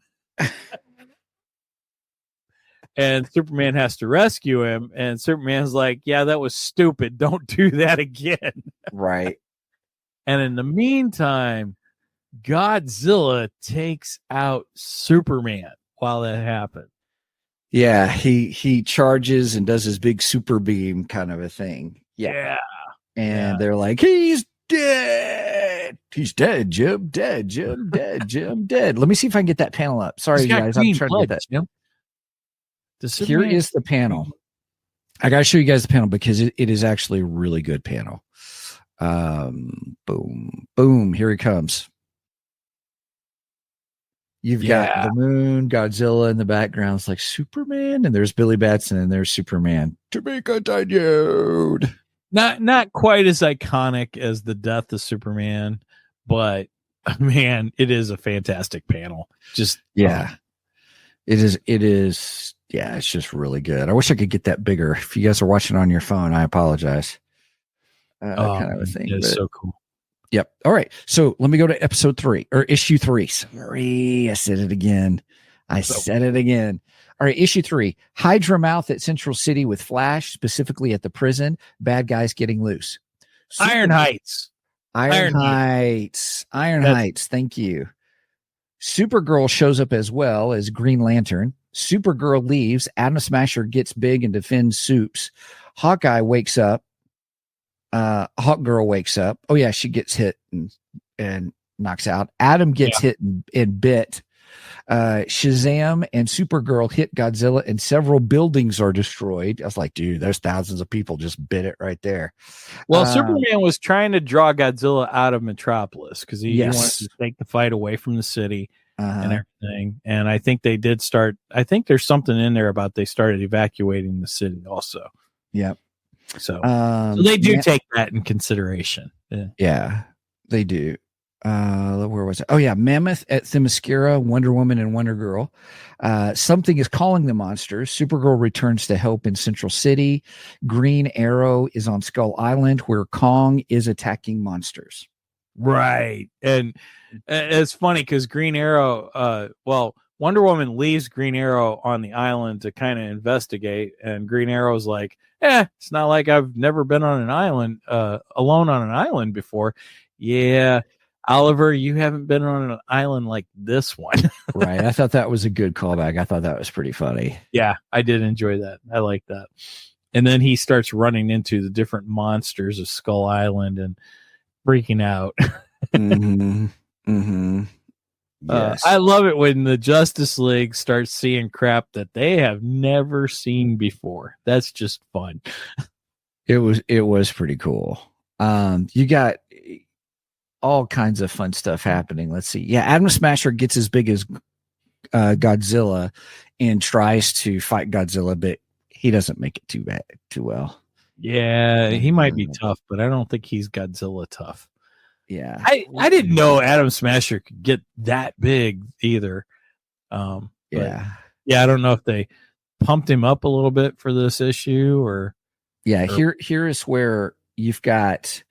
And Superman has to rescue him, and Superman's like, "Yeah, that was stupid. Don't do that again." Right. And in the meantime, Godzilla takes out Superman while that happens. Yeah, he charges and does his big super beam kind of a thing. Yeah. And they're like, "He's dead. He's dead, Jim. Dead, Jim. Dead, Jim. Dead." Let me see if I can get that panel up. Sorry, guys. I'm trying to get that. Jim. Here is the panel. I got to show you guys the panel because it is actually a really good panel. Boom, boom. Here he comes. You've got the moon, Godzilla in the background. It's like Superman, and there's Billy Batson, and there's Superman. To be continued. Not quite as iconic as the death of Superman, but man, it is a fantastic panel. Just it is. Yeah, it's just really good. I wish I could get that bigger. If you guys are watching on your phone, I apologize. Kind of a thing. It's so cool. Yep. All right. So let me go to episode 3 or issue 3. Sorry, I said it again. All right, issue 3. Hydra mouth at Central City with Flash, specifically at the prison. Bad guys getting loose. Iron Heights. Iron Heights. Thank you. Supergirl shows up as well as Green Lantern. Supergirl leaves. Atom Smasher gets big and defends Soups. Hawkeye wakes up. Hawkgirl wakes up. Oh yeah, she gets hit and knocks out. Adam gets hit and bit. Shazam and Supergirl hit Godzilla and several buildings are destroyed. I was like, dude, there's thousands of people just bit it right there. Well, Superman was trying to draw Godzilla out of Metropolis because he wanted to take the fight away from the city and everything. And I think they did start. I think there's something in there about they started evacuating the city also. Yep. So they do take that in consideration. Yeah, they do. Where was it? Oh yeah, Mammoth at Themyscira, Wonder Woman and Wonder Girl. Something is calling the monsters. Supergirl returns to help in Central City. Green Arrow is on Skull Island where Kong is attacking monsters. Right. And it's funny because Green Arrow, Wonder Woman leaves Green Arrow on the island to kind of investigate, and Green Arrow's like, it's not like I've never been on an island, alone on an island before. Yeah, Oliver, you haven't been on an island like this one. Right. I thought that was a good callback. I thought that was pretty funny. Yeah, I did enjoy that. I like that. And then he starts running into the different monsters of Skull Island and freaking out. Yes. I love it when the Justice League starts seeing crap that they have never seen before. That's just fun. It was pretty cool. You got all kinds of fun stuff happening. Let's see. Yeah, Atom Smasher gets as big as Godzilla and tries to fight Godzilla, but he doesn't make it too well. Yeah, he might be tough, but I don't think he's Godzilla tough. Yeah, I didn't know Atom Smasher could get that big either. I don't know if they pumped him up a little bit for this issue or Yeah, here is where you've got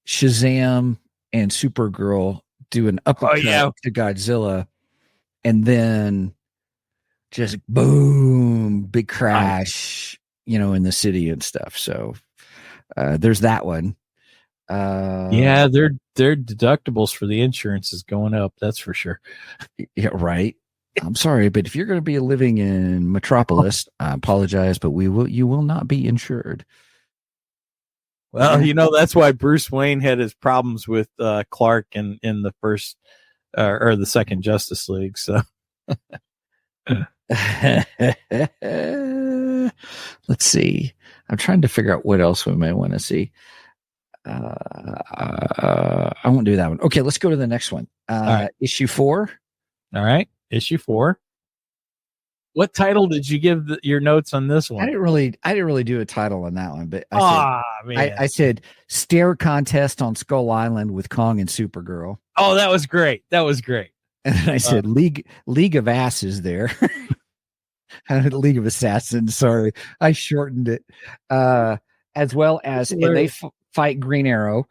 Shazam and Supergirl do an uppercut to Godzilla, and then just boom, big crash, in the city and stuff. So there's that one. Yeah, their deductibles for the insurance is going up. That's for sure. Yeah, right. I'm sorry, but if you're going to be living in Metropolis, I apologize, but you will not be insured. Well, that's why Bruce Wayne had his problems with Clark in the first or the second Justice League. So let's see. I'm trying to figure out what else we may want to see. I won't do that one. Okay, let's go to the next one. Right. Issue 4. All right, issue 4. What title did you give your notes on this one? I didn't really do a title on that one, but I said stare contest on Skull Island with Kong and Supergirl. Oh, that was great. And then I said League of Asses there. League of Assassins. Sorry, I shortened it. As well as and they fight Green Arrow.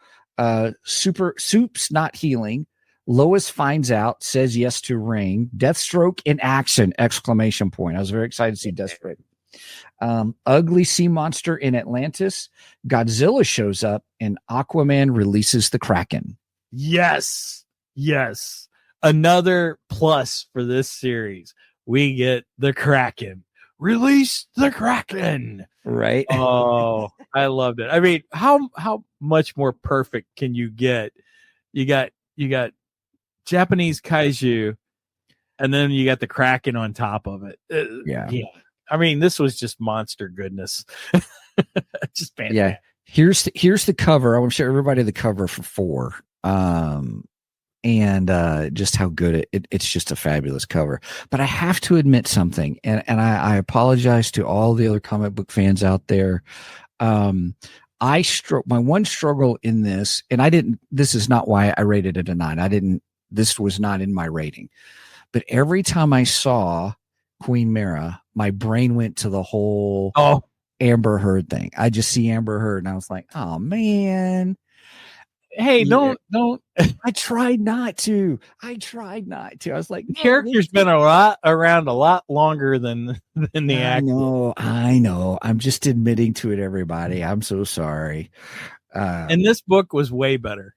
Soup's not healing. Lois finds out, says yes to ring. Deathstroke in action! ! I was very excited to see Deathstroke. Ugly sea monster in Atlantis. Godzilla shows up, and Aquaman releases the Kraken. Yes. Another plus for this series. We get the Kraken. Release the Kraken. Right. Oh, I loved it. I mean, how much more perfect can you get? You got Japanese kaiju, and then you got the Kraken on top of it. Yeah. I mean, this was just monster goodness. Just fantastic. Yeah. Here's the cover. I want to show everybody the cover for 4. And just how good it's just a fabulous cover. But I have to admit something, and I apologize to all the other comic book fans out there. My one struggle in this, and this is not why I rated it a 9. This was not in my rating. But every time I saw Queen Mara, my brain went to the whole Amber Heard thing. I just see Amber Heard, and I was like, oh man. Hey, don't. I tried not to. I was like, the character's been around a lot longer than the actor. I know. I'm just admitting to it, everybody. I'm so sorry. And this book was way better.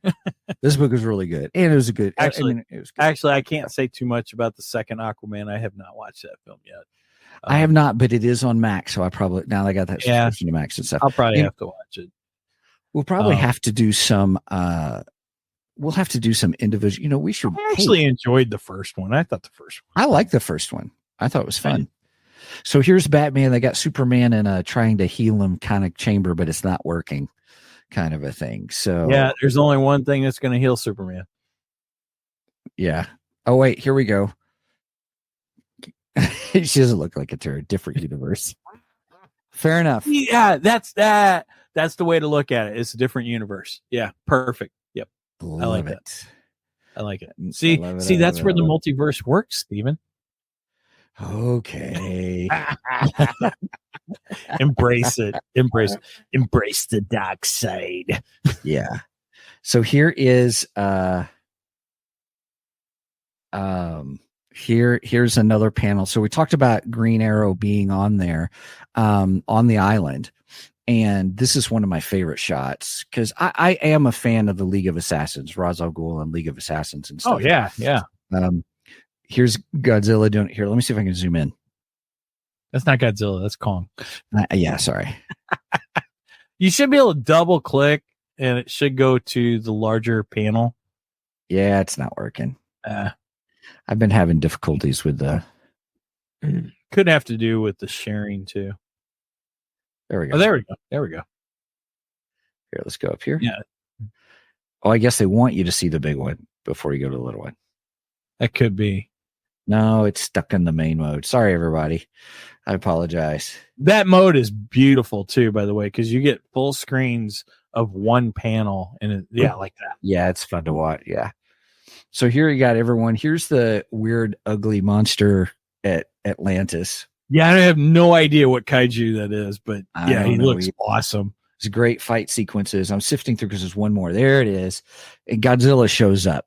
This book was really good, and it was a good. Actually, it was good. Actually, I can't say too much about the second Aquaman. I have not watched that film yet. I have not, but it is on Max, so I probably now I got that subscription to Max and stuff. I'll probably have to watch it. We'll probably have to do some. We'll have to do some individual. We should. I actually enjoyed the first one. I thought the first one. I liked the first one. I thought it was fun. So here's Batman. They got Superman in a trying to heal him kind of chamber, but it's not working, kind of a thing. So yeah, there's only one thing that's going to heal Superman. Yeah. Oh wait, here we go. She doesn't look like it's a different universe. Fair enough. Yeah, that's that. That's the way to look at it. It's a different universe. Yeah, perfect. Yep. I like it. I like it. See, that's where the multiverse works, Steven. Okay. Embrace it. Embrace the dark side. Yeah. So here is here's another panel. So we talked about Green Arrow being on there on the island. And this is one of my favorite shots because I am a fan of the League of Assassins, Ra's al Ghul and League of Assassins and stuff. Oh, yeah. Here's Godzilla doing it here. Let me see if I can zoom in. That's not Godzilla. That's Kong. Yeah, sorry. You should be able to double click and it should go to the larger panel. Yeah, it's not working. I've been having difficulties with the. Could have to do with the sharing too. There we go. Oh, there we go. Here, let's go up here. Yeah. Oh, I guess they want you to see the big one before you go to the little one. That could be. No, it's stuck in the main mode. Sorry, everybody. I apologize. That mode is beautiful too, by the way, because you get full screens of one panel and like that. Yeah, it's fun to watch. Yeah. So here you got everyone. Here's the weird, ugly monster at Atlantis. Yeah, I have no idea what kaiju that is, but yeah, he looks awesome. It's great fight sequences. I'm sifting through because there's one more. There it is. And Godzilla shows up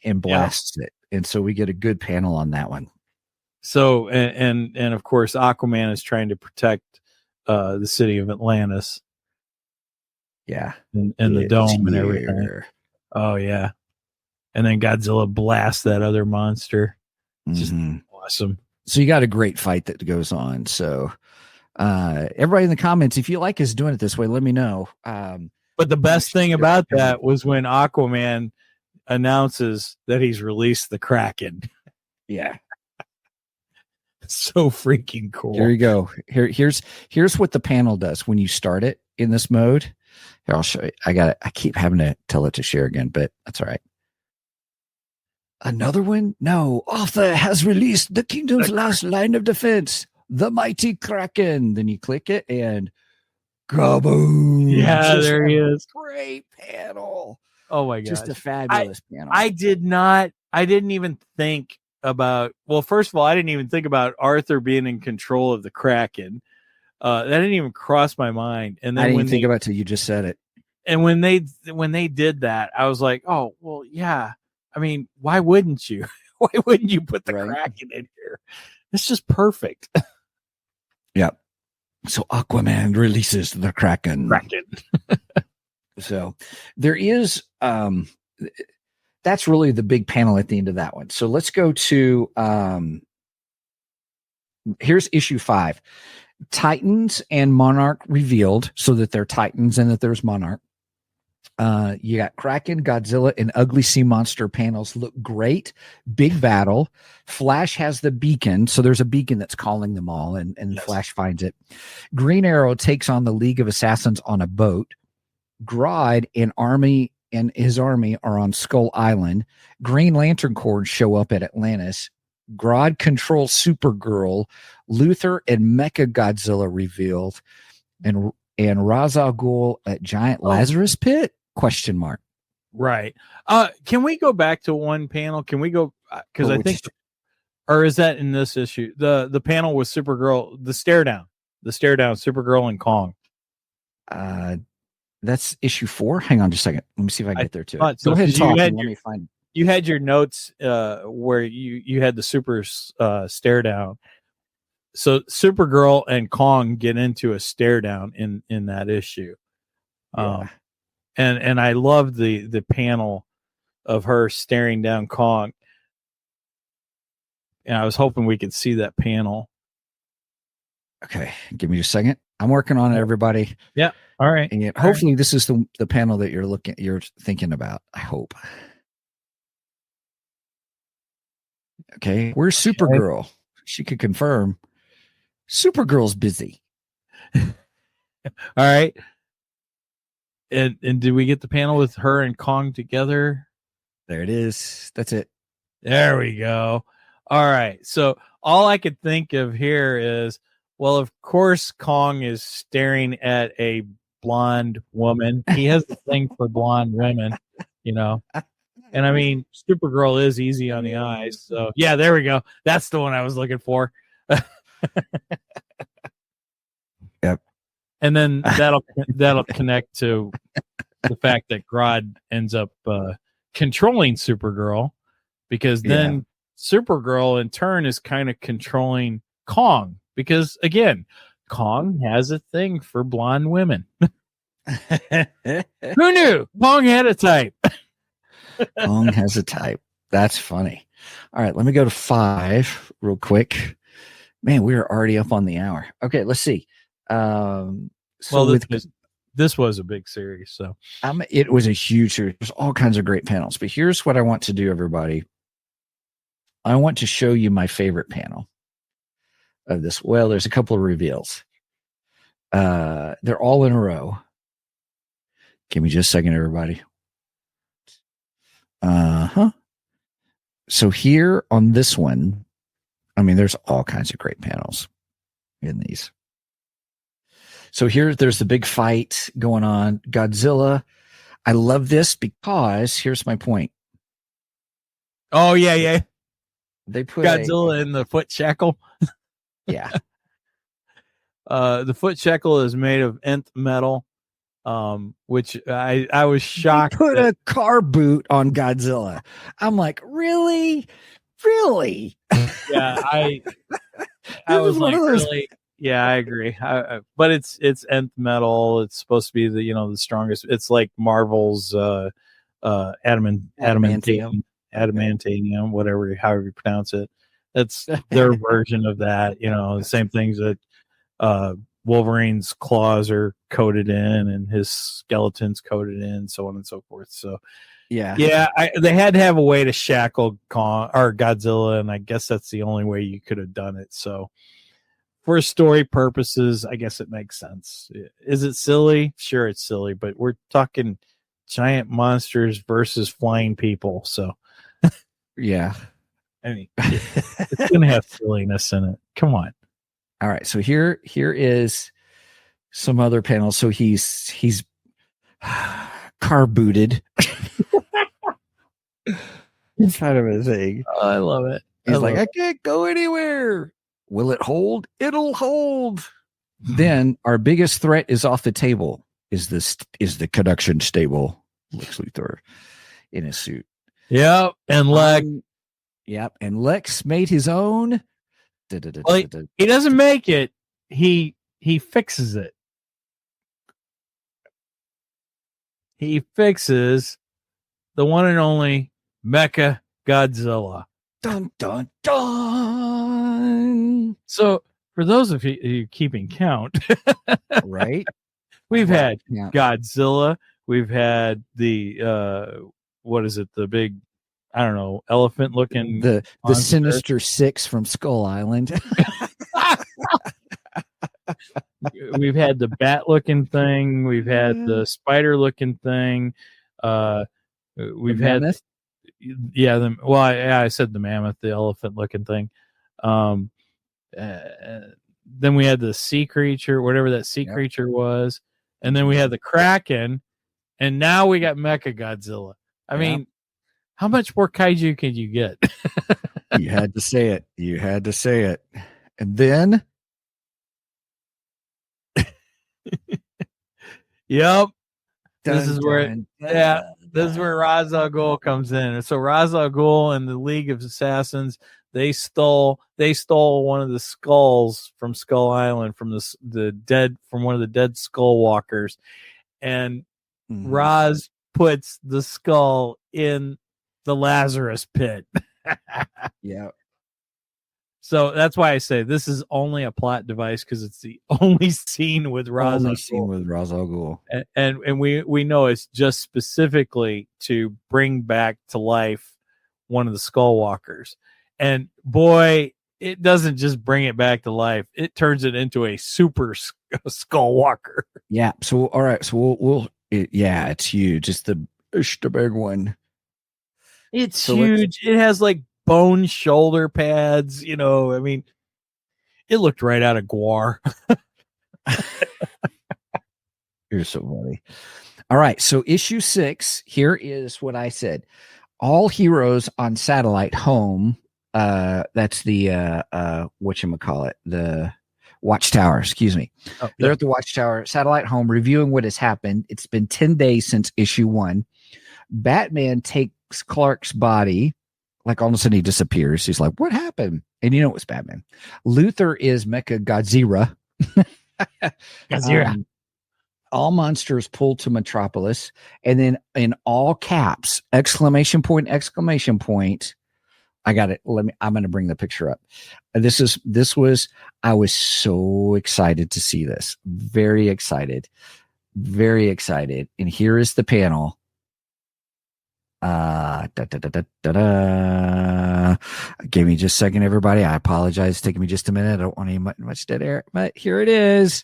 and blasts it. And so we get a good panel on that one. So, and of course, Aquaman is trying to protect the city of Atlantis. Yeah. And the dome and everything. Oh, yeah. And then Godzilla blasts that other monster. Just awesome. So you got a great fight that goes on. So everybody in the comments, if you like us doing it this way, let me know. But the best thing about that was when Aquaman announces that he's released the Kraken. Yeah. So freaking cool. Here you go. Here's what the panel does when you start it in this mode. Here, I'll show you. I keep having to tell it to share again, but that's all right. Another one? No. Arthur has released the kingdom's last line of defense, the mighty Kraken. Then you click it and kaboom. Yeah, there he is. Great panel. Oh my god. Just a fabulous panel. I didn't even think about, well, first of all, I didn't even think about Arthur being in control of the Kraken. That didn't even cross my mind. And then I didn't think about it till you just said it. And when they did that, I was like, oh, well, yeah. I mean, why wouldn't you? Why wouldn't you put the Kraken in here? It's just perfect. Yep. So Aquaman releases the Kraken. So there is that's really the big panel at the end of that one. So let's go to here's issue 5. Titans and Monarch revealed, so that they're Titans and that there's Monarch. You got Kraken, Godzilla, and Ugly Sea Monster panels look great. Big battle. Flash has the beacon, so there's a beacon that's calling them all, and Flash finds it. Green Arrow takes on the League of Assassins on a boat. Grodd and his army are on Skull Island. Green Lantern Corps show up at Atlantis. Grodd controls Supergirl. Luthor and Mecha Godzilla revealed, and Ra's al Ghul at Giant Lazarus Pit? Question mark. Right. Can we go back to one panel? Can we go? Because I think, or is that in this issue? The panel with Supergirl, the stare down, Supergirl and Kong. That's issue 4. Hang on just a second. Let me see if I can get there too. So go ahead and talk. Let me find. You had your notes where you had the super stare down. So Supergirl and Kong get into a stare down in that issue. And I love the panel of her staring down Kong. And I was hoping we could see that panel. Okay, give me a second. I'm working on it, everybody. Yeah. All right. And hopefully this is the panel that you're thinking about. I hope. Okay, where's Supergirl? She could confirm. Supergirl's busy. All right. And did we get the panel with her and Kong together? There it is. That's it. There we go. All right. So all I could think of here is, well, of course, Kong is staring at a blonde woman. He has a thing for blonde women, you know. And I mean, Supergirl is easy on the eyes. So yeah, there we go. That's the one I was looking for. Yep. And then that'll connect to the fact that Grodd ends up controlling Supergirl, because then Supergirl in turn is kind of controlling Kong, because again, Kong has a thing for blonde women. Who knew? Kong had a type. Kong has a type. That's funny. All right, let me go to 5 real quick. Man, we are already up on the hour. Okay, let's see. This was a big series, so it was a huge series. There's all kinds of great panels, but here's what I want to do, everybody. I want to show you my favorite panel of this. Well, there's a couple of reveals. They're all in a row. Give me just a second, everybody. So here on this one, I mean, there's all kinds of great panels in these. So there's the big fight going on. Godzilla. I love this because here's my point. Oh, yeah. They put Godzilla in the foot shackle. Yeah. The foot shekel is made of nth metal, which I was shocked. Put a car boot on Godzilla. I'm like, really? Yeah, I was like, really? Yeah, I agree. But it's nth metal. It's supposed to be the strongest. It's like Marvel's adamantium, whatever, however you pronounce it. That's their version of that. The same things that Wolverine's claws are coated in, and his skeleton's coated in, so on and so forth. So they had to have a way to shackle Godzilla, and I guess that's the only way you could have done it. So for story purposes, I guess it makes sense. Is it silly? Sure, it's silly, but we're talking giant monsters versus flying people. So yeah, I mean, it's gonna have silliness in it. Come on. All right, so here is some other panels. So he's car booted. It's kind of a thing. Oh, I love it. He's like, I can't go anywhere. Will it hold? It'll hold. Then our biggest threat is off the table. Is the conduction stable? Lex Luthor in his suit. Yep, and Lex. Yep, and Lex made his own. Well, he doesn't make it. He fixes it. He fixes the one and only Mecha Godzilla. Dun dun dun. So, for those of you keeping count, right? We've had Godzilla. We've had the what is it? The big, I don't know, elephant looking. The Sinister Six from Skull Island. We've had the bat looking thing. We've had the spider looking thing. We've had mammoth? I said the mammoth, the elephant looking thing. Then we had the sea creature, whatever that sea creature was, and then we had the Kraken, and now we got Mecha Godzilla. I mean, how much more kaiju can you get? You had to say it. And then yep. This is where Ra's al Ghul comes in. And so Ra's al Ghul and the League of Assassins, they stole one of the skulls from Skull Island from one of the dead skull walkers, and Ra's puts the skull in the Lazarus pit. Yeah. So that's why I say this is only a plot device, because it's the only scene with Ra's al Ghul. And we know it's just specifically to bring back to life one of the skull walkers. And boy, it doesn't just bring it back to life. It turns it into a super skull walker. Yeah. So, all right. So it's huge. It's the big one. It's huge. It has like bone shoulder pads. I mean, it looked right out of Gwar. You're so funny. All right. So issue 6, here is what I said. All heroes on satellite home. That's the whatchamacallit, the Watchtower, excuse me. They're at the Watchtower satellite home reviewing what has happened. It's been 10 days since issue 1. Batman takes Clark's body, like all of a sudden he disappears. He's like, what happened? And it was Batman. Luthor is Mecha Godzilla. All monsters pulled to Metropolis, and then in all caps, exclamation point. I got it. I'm going to bring the picture up. I was so excited to see this. Very excited. And here is the panel. Give me just a second, everybody. I apologize. It's taking me just a minute. I don't want any much dead air, but here it is.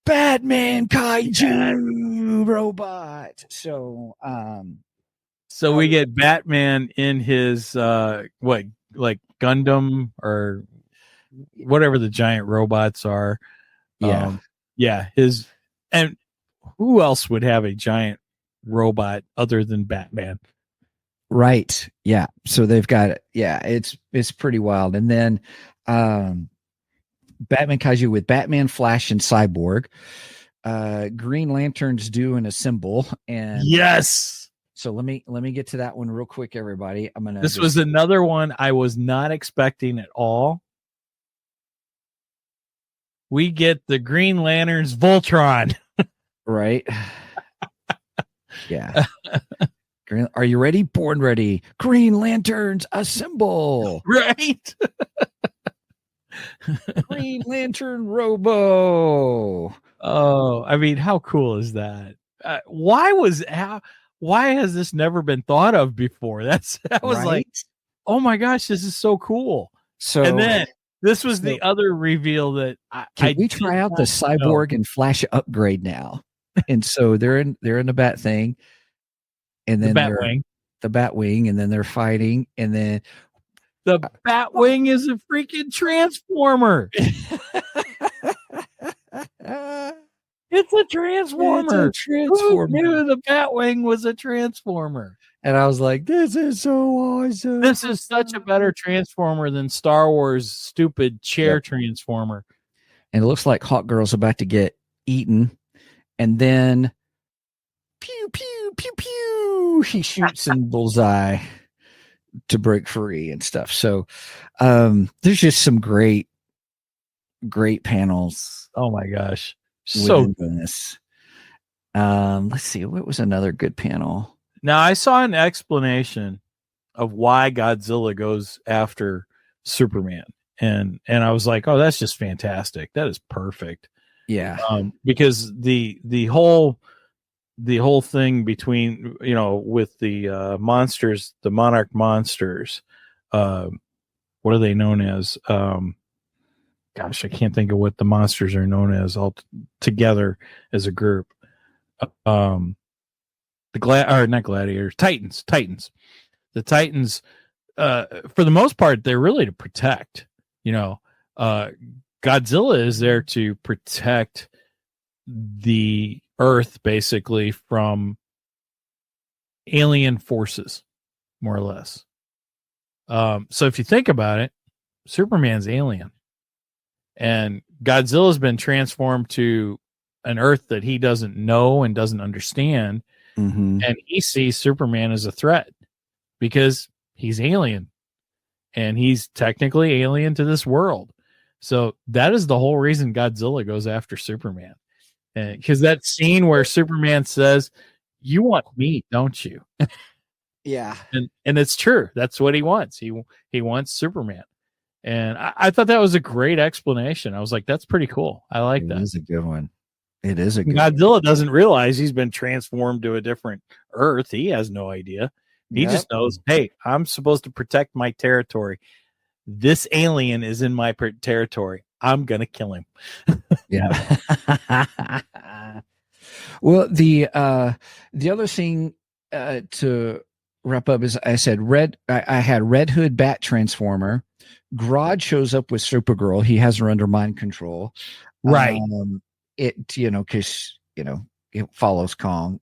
Batman kaiju robot. So we get Batman in his like Gundam or whatever the giant robots are. His, and who else would have a giant robot other than Batman? Right. Yeah. So they've got it. Yeah, it's pretty wild. And then Batman Kaiju with Batman, Flash, and Cyborg. Green Lantern's due and assemble. And yes. So let me get to that one real quick, everybody. This was another one I was not expecting at all. We get the Green Lantern's Voltron. Right. Yeah. Are you ready? Born ready. Green Lanterns assemble. Right. Green Lantern Robo. Oh, I mean, how cool is that? Why has this never been thought of before? I was Right? like, oh my gosh, this is so cool. So, and then this was the other reveal that we try out the Cyborg and Flash upgrade now? And so they're in the Bat thing, and then the Batwing, and then they're fighting, and then the Batwing is a freaking transformer. It's a transformer. Who knew the Batwing was a transformer? And I was like, this is so awesome. This is such a better transformer than Star Wars stupid chair transformer. And it looks like Hawk Girl's about to get eaten. And then pew, pew, pew, pew. He shoots in bullseye to break free and stuff. So there's just some great panels. Oh my gosh. So this. Let's see, what was another good panel? Now I saw an explanation of why Godzilla goes after Superman, and I was like, oh, that's just fantastic. That is perfect. Yeah. Because the whole thing between, with the monsters, the Monarch monsters, what are they known as? Gosh, I can't think of what the monsters are known as all together as a group. Not gladiators, Titans. The Titans, for the most part, they're really to protect. Godzilla is there to protect the Earth, basically, from alien forces, more or less. So if you think about it, Superman's alien. And Godzilla's been transformed to an Earth that he doesn't know and doesn't understand. Mm-hmm. And he sees Superman as a threat because he's alien. And he's technically alien to this world. So that is the whole reason Godzilla goes after Superman. Because that scene where Superman says, "You want me, don't you?" Yeah. And it's true. That's what he wants. He wants Superman. And I thought that was a great explanation. I was like, that's pretty cool. I like that. It is a good one. It is a good Godzilla doesn't realize he's been transformed to a different Earth. He has no idea. He just knows, hey, I'm supposed to protect my territory. This alien is in my territory. I'm going to kill him. Yeah. Well, the other thing to wrap up is I said I had Red Hood Bat Transformer. Grodd shows up with Supergirl. He has her under mind control. Right. Because, it follows Kong.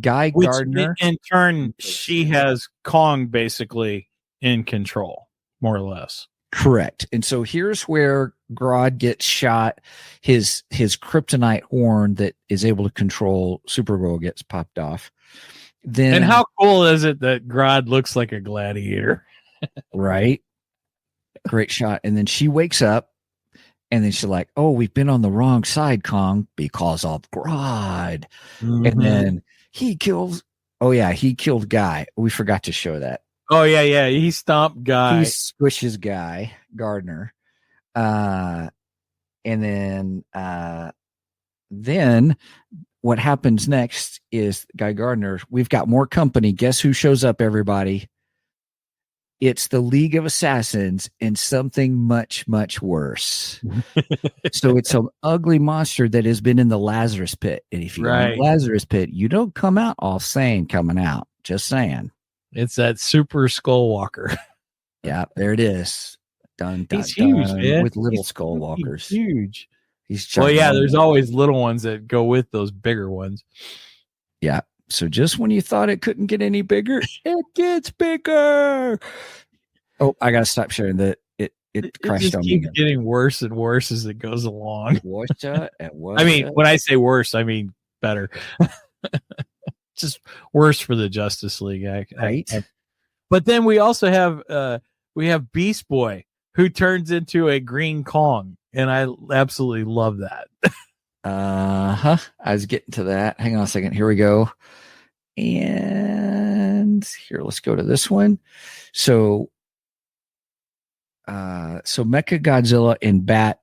Guy Gardner. In turn, she has Kong basically in control, more or less. Correct. And so here's where Grodd gets shot. His kryptonite horn that is able to control Supergirl gets popped off. And how cool is it that Grodd looks like a gladiator? Right. Great shot. And then she wakes up and then she's like, oh, we've been on the wrong side, Kong, because of Grodd. Mm-hmm. And then he killed Guy. We forgot to show that. Oh, yeah. He stomped Guy. He squishes Guy Gardner. And then what happens next is Guy Gardner. We've got more company. Guess who shows up, everybody? It's the League of Assassins and something much, much worse. So it's an ugly monster that has been in the Lazarus pit. And if you're in the Lazarus pit, you don't come out all sane coming out. Just saying. It's that super skull walker. Yeah, there it is. Dun, he's huge, man. With little skull walkers. Huge. He's there's always little ones that go with those bigger ones. Yeah. So just when you thought it couldn't get any bigger, it gets bigger. Oh, I gotta stop sharing that. It crashed just on me keeps again. getting worse and worse as it goes along. I mean, when I say worse, I mean better. Just worse for the Justice League, right? But then we also have Beast Boy, who turns into a Green Kong, and I absolutely love that. I was getting to that. Hang on a second. Here we go. And here, let's go to this one. So Mecha Godzilla and Bat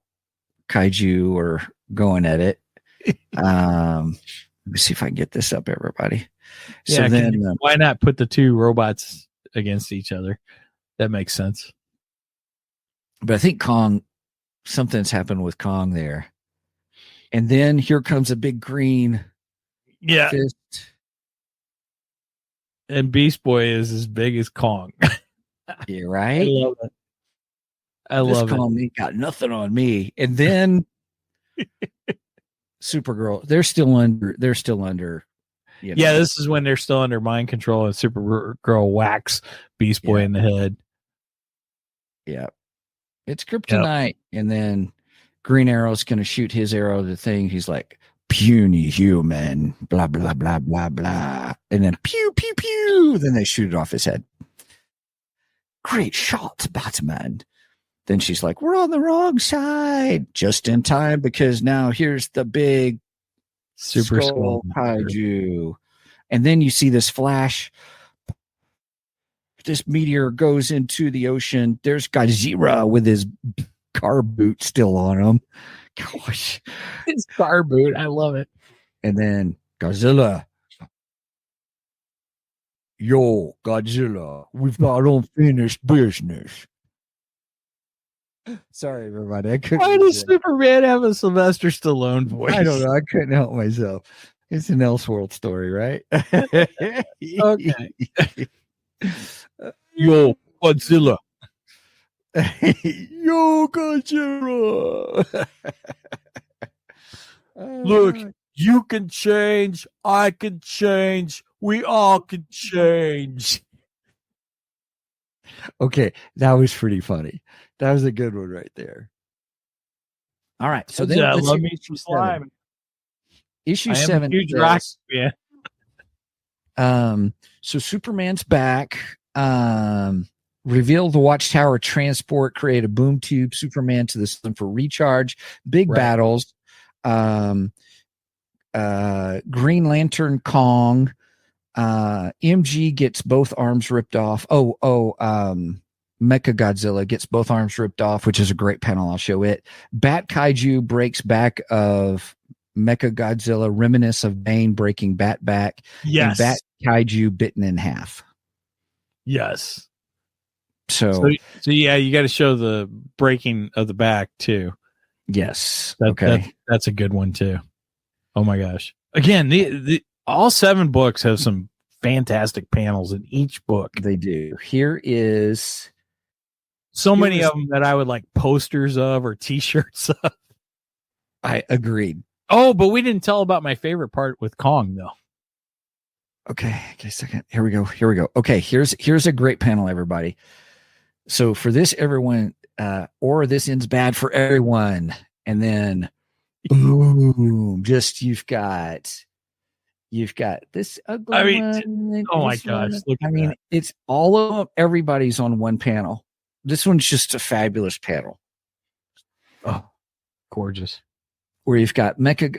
Kaiju are going at it. Let me see if I can get this up, everybody. So then, why not put the two robots against each other? That makes sense. But I think Kong, something's happened with Kong there. And then here comes a big green fist. And Beast Boy is as big as Kong. Yeah, right? I love it. I love Kong ain't got nothing on me. And then Supergirl, they're still under. You know. Yeah, this is when they're still under mind control, and Supergirl whacks Beast Boy in the head. Yeah. It's kryptonite. Yep. And then Green Arrow's going to shoot his arrow, the thing. He's like, puny human, blah, blah, blah, blah, blah. And then pew, pew, pew. Then they shoot it off his head. Great shot, Batman. Then she's like, we're on the wrong side. Just in time, because now here's the big Super Skull Kaiju. And then you see this flash. This meteor goes into the ocean. There's Godzilla with his car boot still on him. Gosh. His car boot. I love it. And then Godzilla. Yo, Godzilla, we've got unfinished business. Sorry, everybody. Why does Superman have a Sylvester Stallone voice? I don't know. I couldn't help myself. It's an Elseworld story, right? Okay. Yo, Godzilla. Yo, Godzilla. Look, you can change. I can change. We all can change. Okay, that was pretty funny. That was a good one right there. All right, so then love me some slime. Issue 7. Huge rock, yeah. So Superman's back. Reveal the Watchtower transport, create a boom tube Superman to the sun for recharge. Big battles. Green Lantern Kong. MG gets both arms ripped off. Mecha Godzilla gets both arms ripped off, which is a great panel. I'll show it. Bat Kaiju breaks back of Mecha Godzilla, reminisce of Bane breaking Bat back. Yes. And Bat Kaiju bitten in half. Yes. So yeah, you got to show the breaking of the back too. Yes. That's a good one too. Oh my gosh. Again, the all 7 books have some fantastic panels in each book. They do. Here is so many of them that I would like posters of or t-shirts of. I agreed. Oh, but we didn't tell about my favorite part with Kong though. Okay, a second. Here we go. Okay, here's a great panel, everybody. So for this, everyone, or this ends bad for everyone, and then boom, just you've got this ugly one. Oh my gosh! Look, it's all of them. Everybody's on one panel. This one's just a fabulous panel. Oh, gorgeous! Where you've got Mecha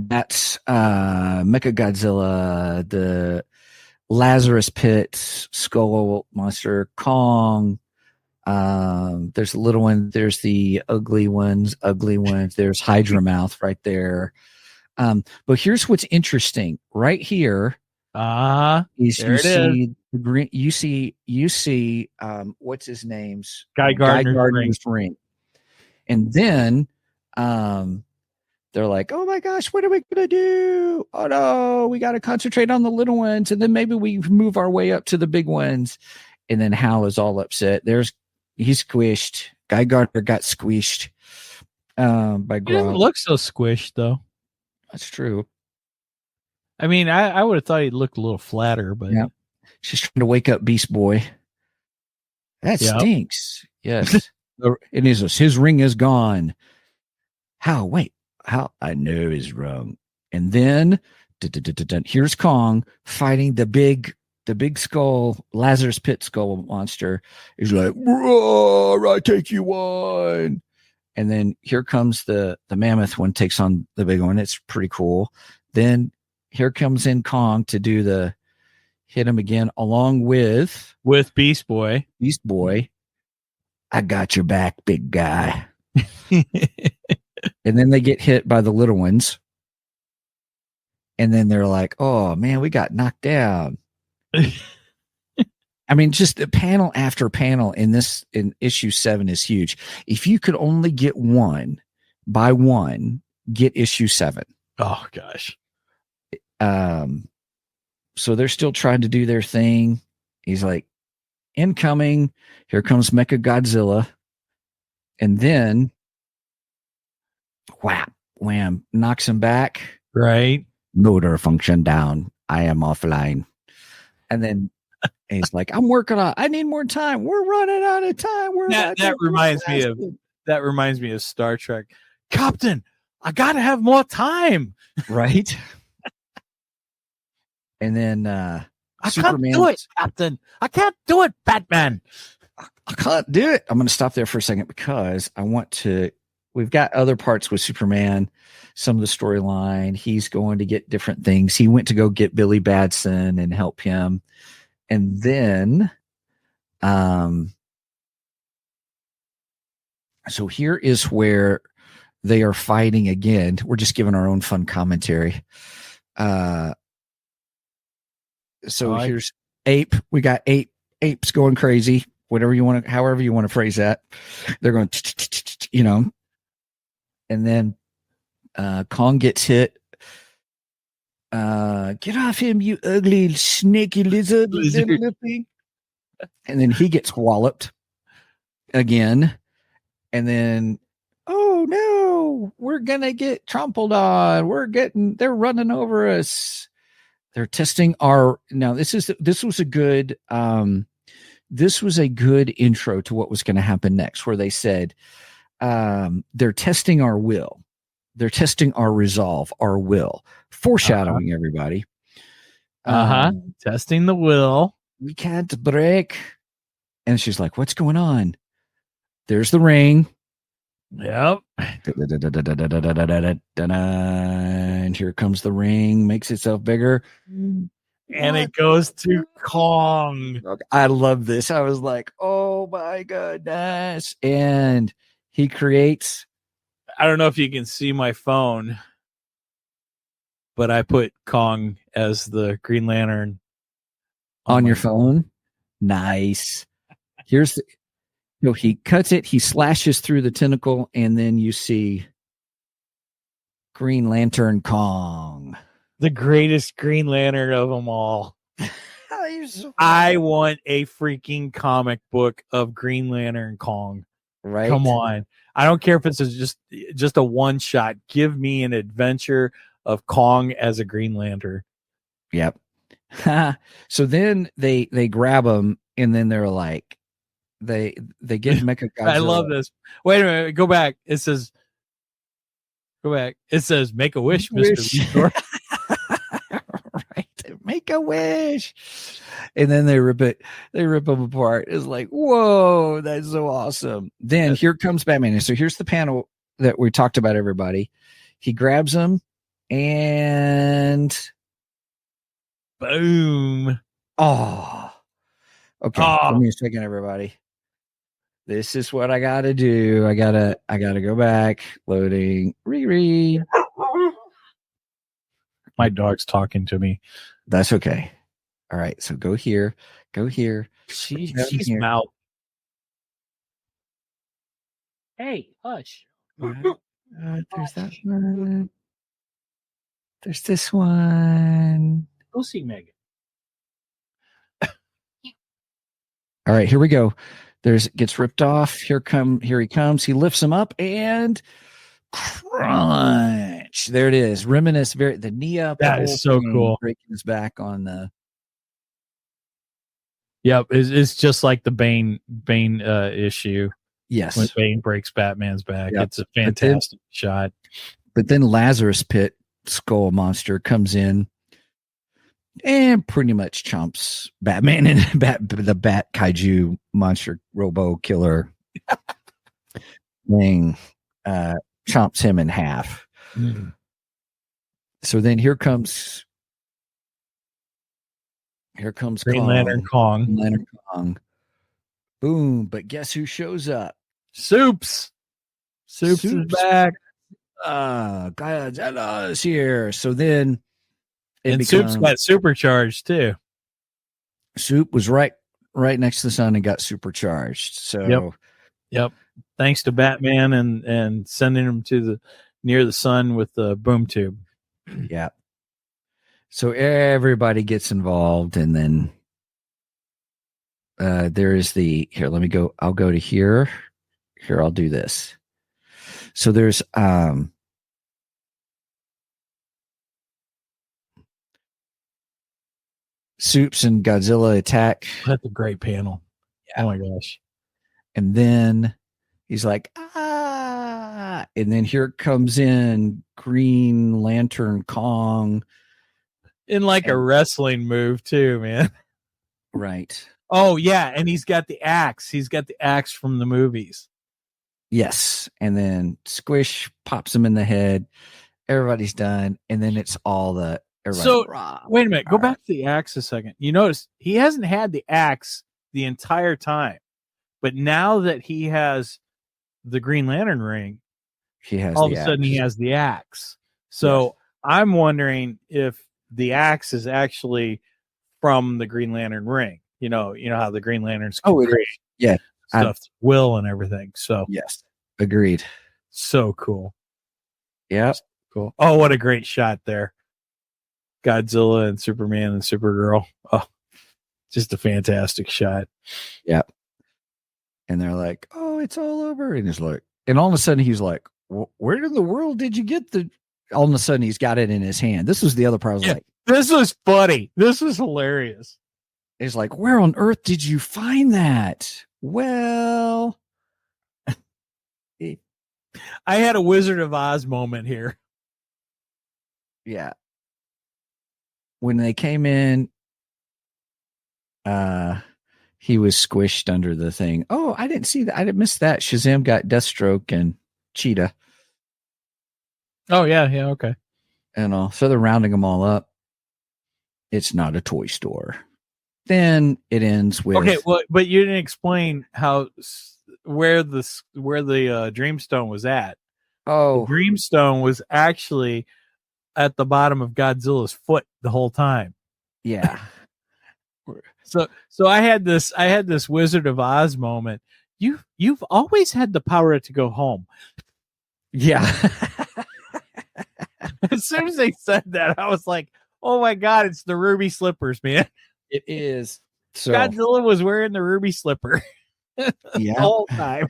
Bats, Mecha Godzilla, the Lazarus Pit, Skull Monster, Kong. There's a little one. There's the ugly ones. There's Hydra Mouth right there. But here's what's interesting. Right here, the green. You see, what's his name's Guy Gardner's ring, and then, they're like, oh my gosh, what are we going to do? Oh no, we got to concentrate on the little ones. And then maybe we move our way up to the big ones. And then Hal is all upset. He's squished. Guy Gardner got squished by Grodd. He doesn't look so squished though. That's true. I mean, I would have thought he'd look a little flatter, but yeah. She's trying to wake up Beast Boy. That Yep. stinks. Yes. And his ring is gone. How? Wait. How? I know he's wrong. And then here's Kong fighting the big skull, Lazarus Pit skull monster. He's like, roar, I take you on. And then here comes the mammoth one, takes on the big one. It's pretty cool. Then here comes in Kong to do the hit him again, along with Beast Boy. Beast Boy. I got your back, big guy. And then they get hit by the little ones. And then they're like, oh man, we got knocked down. I mean, just panel after panel in issue 7 is huge. If you could only get one by one, get issue 7. Oh gosh. So they're still trying to do their thing. He's like, incoming. Here comes Mecha Godzilla. And then wham, knocks him back. Right. Motor function down. I am offline. And then he's like, I'm working on, I need more time. We're running out of time. That reminds me of Star Trek. Captain, I gotta have more time. Right. And then I can't do it, Captain. I can't do it, Batman. I can't do it. I'm going to stop there for a second because I want to. We've got other parts with Superman, some of the storyline. He's going to get different things. He went to go get Billy Batson and help him. And then, so here is where they are fighting again. We're just giving our own fun commentary. So here's Ape. We got apes going crazy. Whatever you want to, however you want to phrase that. They're going, and then Kong gets hit. Get off him, you ugly snaky lizard. And then he gets walloped again. And then, oh no, we're gonna get trampled on. They're running over us. They're testing this was a good intro to what was going to happen next, where they said they're testing our will. They're testing our resolve, our will. Foreshadowing, everybody. Testing the will. We can't break. And she's like, what's going on? There's the ring. Yep. And here comes the ring, makes itself bigger. And it goes to Kong. I love this. I was like, oh my goodness. And he creates. I don't know if you can see my phone, but I put Kong as the Green Lantern on your phone. Nice. Here's he cuts it, he slashes through the tentacle, and then you see Green Lantern Kong. The greatest Green Lantern of them all. I want a freaking comic book of Green Lantern Kong. Right? Come on. I don't care if it's just a one shot. Give me an adventure of Kong as a Green Lantern. Yep. So then they grab him, and then they're like, they get Mecha Godzilla. I love this. Wait a minute. Go back. It says, make a wish, Mr. Luthor. Right. Make a wish. And then they rip them apart. It's like, whoa, that's so awesome. Then here comes Batman. And so here's the panel that we talked about, everybody. He grabs him and boom. Oh. Okay. Give me a second, everybody. This is what I gotta do. I gotta go back. Loading. Reread. My dog's talking to me. That's okay. All right. So go here. She's mouth. Hey, hush. There's that one. There's this one. Go see Megan. All right, here we go. Gets ripped off. Here he comes. He lifts him up and crunch. There it is. Reminisce the knee up. That is so cool. Breaking his back on the. Yep, it's just like the Bane issue Yes. when Bane breaks Batman's back. Yep. It's a fantastic shot. But then Lazarus Pit skull monster comes in and pretty much chomps Batman and the Bat Kaiju monster Robo Killer thing, chomps him in half. Mm. So then here comes Green Lantern Kong. Green Lantern Kong. Boom! But guess who shows up? Soups is back. Godzilla is here. So then Soups got supercharged too. Soup was right next to the sun and got supercharged. So yep. Thanks to Batman and sending him to near the sun with the boom tube. Yeah. So everybody gets involved, and then there is here. Let me go. I'll go to here. Here, I'll do this. So there's Soups and Godzilla attack. That's a great panel. Yeah. Oh my gosh. And then he's like, ah, and then here comes in Green Lantern Kong. In like a wrestling move too, man. Right. Oh yeah, and he's got the axe. He's got the axe from the movies. Yes. And then Squish pops him in the head. Everybody's done. And then it's all the so wait a minute, go back to the axe a second. You notice he hasn't had the axe the entire time, but now that he has the Green Lantern ring, he has all of a sudden he has the axe. So yes. I'm wondering if the axe is actually from the Green Lantern ring. You know how the Green Lanterns create stuff, will and everything. So yes, agreed. So cool. Yeah, cool. Oh, what a great shot there! Godzilla and Superman and Supergirl. Oh, just a fantastic shot. Yeah. And they're like, "Oh, it's all over," and he's like, and all of a sudden he's like, "Where in the world did you get the?" All of a sudden he's got it in his hand. This was the other part. I was like, "This was funny. This was hilarious." He's like, "Where on earth did you find that?" Well, I had a Wizard of Oz moment here. Yeah. When they came in, he was squished under the thing. Oh, I didn't see that. I didn't miss that. Shazam got Deathstroke and Cheetah. Oh, yeah. Okay. And all. So they're rounding them all up. It's not a toy store. Then it ends with well, but you didn't explain where the Dreamstone was at. Oh, the Dreamstone was actually at the bottom of Godzilla's foot the whole time. Yeah. So I had this Wizard of Oz moment. You've always had the power to go home. Yeah. As soon as they said that, I was like, "Oh my god, it's the ruby slippers, man!" It is. So Godzilla was wearing the ruby slipper the whole time.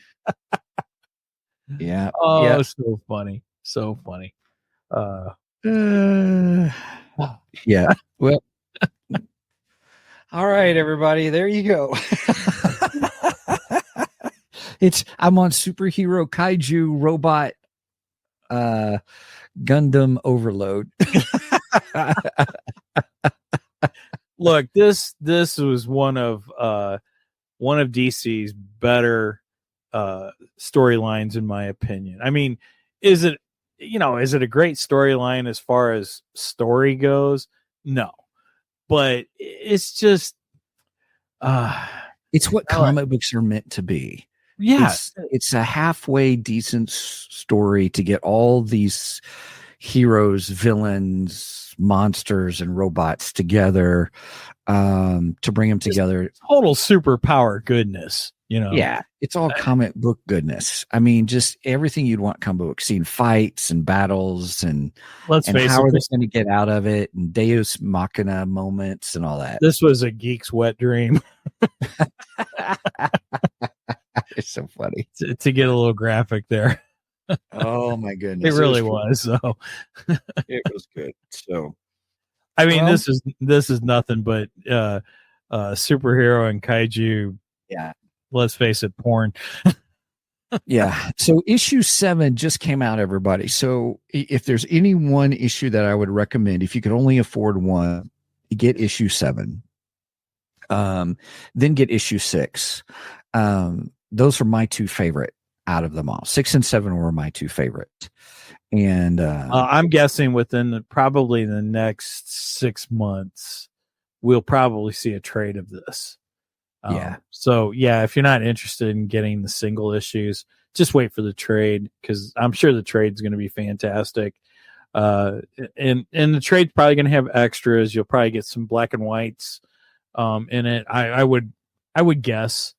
Yeah. Oh, yeah. So funny. So funny. Yeah. Well. All right, everybody. There you go. I'm on superhero kaiju robot Gundam overload. Look, this was one of DC's better storylines, in my opinion. I mean, is it a great storyline as far as story goes? No, but it's just it's what comic books are meant to be. Yeah, it's a halfway decent story to get all these heroes, villains, monsters, and robots together, to bring them together. Total superpower goodness, Yeah, it's all comic book goodness. I mean, just everything you'd want comic book. Seeing fights and battles and how are they going to get out of it, and Deus Machina moments and all that. This was a geek's wet dream. It's so funny to get a little graphic there. Oh my goodness, it really was. So it was good. So I mean, this is nothing but superhero and kaiju. Yeah. Let's face it, porn. Yeah. So issue 7 just came out, everybody. So if there's any one issue that I would recommend, if you could only afford one, get issue 7. Then get issue 6. Those are my 2 favorite out of them all. 6 and 7 were my 2 favorites. And I'm guessing within probably the next 6 months, we'll probably see a trade of this. Yeah. So yeah, if you're not interested in getting the single issues, just wait for the trade, because I'm sure the trade's going to be fantastic. And the trade's probably going to have extras. You'll probably get some black and whites in it. I would guess,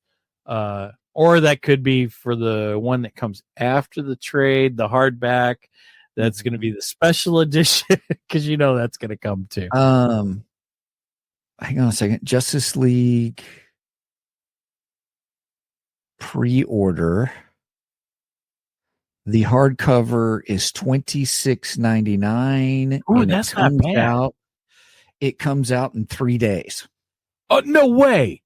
or that could be for the one that comes after the trade, the hardback. That's going to be the special edition, because that's going to come too. Hang on a second. Justice League pre-order. The hardcover is $26.99. Oh, that's not bad. It comes out in 3 days. Oh, no way!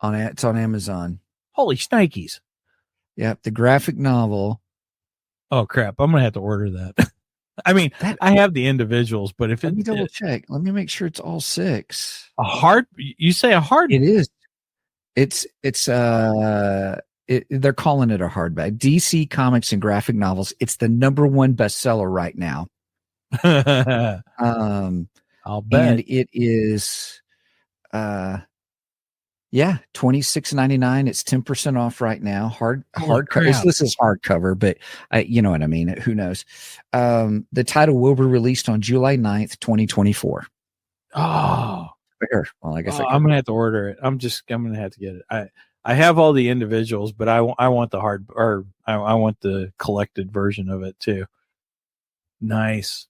It's on Amazon. Holy shnikes! Yep, the graphic novel. Oh crap! I'm gonna have to order that. I mean, I have the individuals, but if let me double check. Let me make sure it's all 6. You say a hard? It is. They're calling it a hardback. DC Comics and graphic novels. It's the #1 bestseller right now. I'll bet. And it is, $26.99. It's 10% off right now. Hardcover. This is hardcover, but you know what I mean. Who knows? The title will be released on July 9th, 2024. Oh, fair. Well, I guess I'm gonna have to order it. I'm gonna have to get it. I have all the individuals, but I want the I want the collected version of it too. Nice.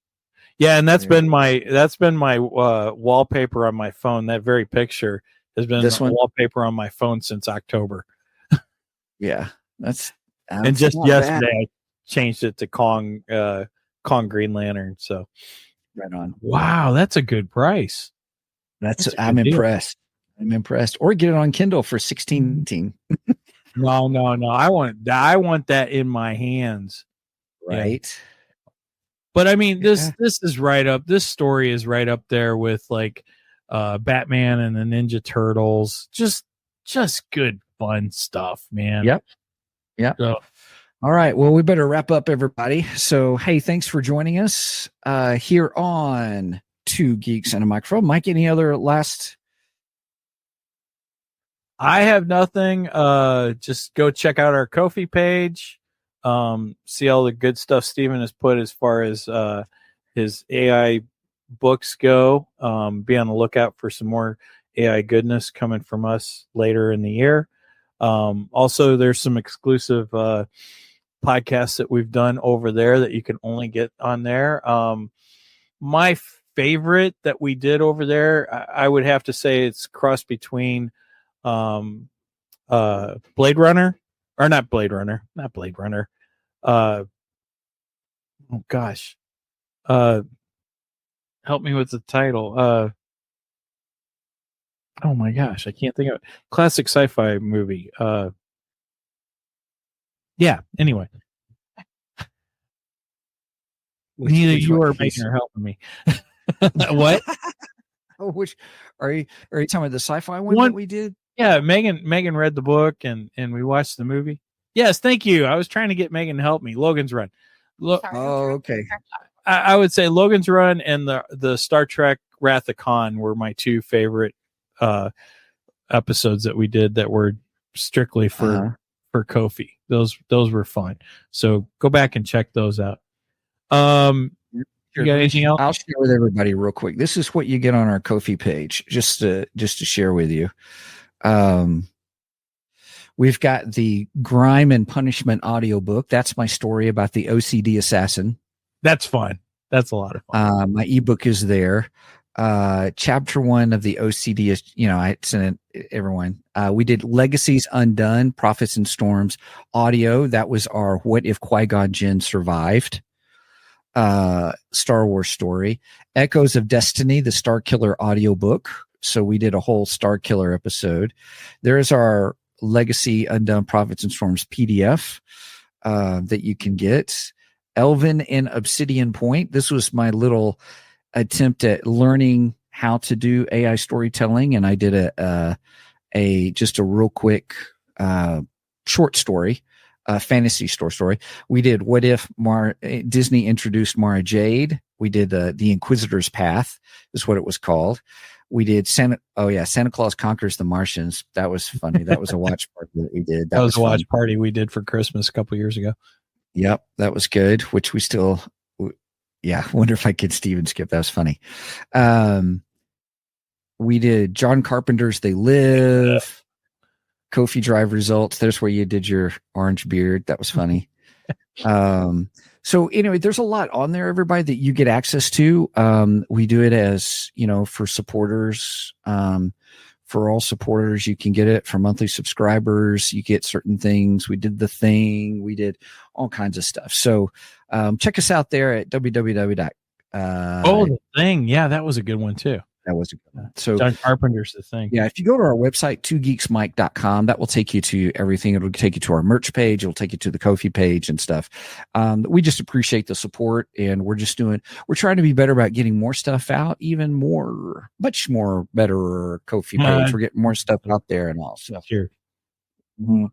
Yeah, and that's been my wallpaper on my phone. That very picture has been wallpaper on my phone since October. Yeah, and just yesterday I changed it to Kong Green Lantern. So right on. Wow, that's a good price. I'm impressed. I'm impressed. Or get it on Kindle for $16. No. I want that in my hands. Right. Yeah. But I mean, this is right up. This story is right up there with like Batman and the Ninja Turtles. Just good fun stuff, man. Yep. So, all right. Well, we better wrap up, everybody. So, hey, thanks for joining us here on Two Geeks and a Microphone. Mike, any other last? I have nothing. Just go check out our Ko-fi page. See all the good stuff Steven has put as far as his AI books go. Be on the lookout for some more AI goodness coming from us later in the year. Also, there's some exclusive podcasts that we've done over there that you can only get on there. My favorite that we did over there, I would have to say it's cross between Blade Runner, or not Blade Runner. Oh gosh. Help me with the title. Oh my gosh, I can't think of it. Classic sci-fi movie. Yeah, anyway. Neither you or Megan are helping me. What? Oh, which are you talking about the sci-fi one that we did? Yeah, Megan read the book and we watched the movie. Yes, thank you. I was trying to get Megan to help me. Logan's Run. Okay. I would say Logan's Run and the Star Trek Wrath of Khan were my 2 favorite episodes that we did that were strictly for Ko-fi. Those were fun. So go back and check those out. You got anything else? I'll share with everybody real quick. This is what you get on our Ko-fi page, just to share with you. We've got the Grime and Punishment audiobook. That's my story about the OCD assassin. That's fun. That's a lot of fun. My ebook is there. Chapter 1 of the OCD is, I sent it everyone. We did Legacies Undone, Prophets and Storms audio. That was our What If Qui-Gon Jinn Survived Star Wars story. Echoes of Destiny, the Star Killer audiobook. So we did a whole Star Killer episode. There's our Legacy Undone Prophets and Storms PDF that you can get. Elven and Obsidian Point. This was my little attempt at learning how to do AI storytelling, and I did just a real quick short story, fantasy story. We did What If Disney introduced Mara Jade. We did the Inquisitor's Path is what it was called. We did Santa Claus Conquers the Martians. That was funny. That was a watch party that we did. That was a watch party we did for Christmas a couple years ago. Yep, that was good, which we still, wonder if I could Steven skip. That was funny. We did John Carpenter's They Live, Kofi Drive Results. There's where you did your orange beard. That was funny. So anyway, there's a lot on there, everybody, that you get access to. We do it as, for supporters. For all supporters, you can get it. For monthly subscribers, you get certain things. We did The Thing. We did all kinds of stuff. So check us out there at www. The Thing. Yeah, that was a good one too. That was a good one. So John Carpenter's The Thing. Yeah, if you go to our website, 2geeksmike.com, that will take you to everything. It'll take you to our merch page. It'll take you to the Ko-fi page and stuff. We just appreciate the support, and we're trying to be better about getting more stuff out, much more better Ko-fi page. We're getting more stuff out there and all. So, sure. Mm-hmm.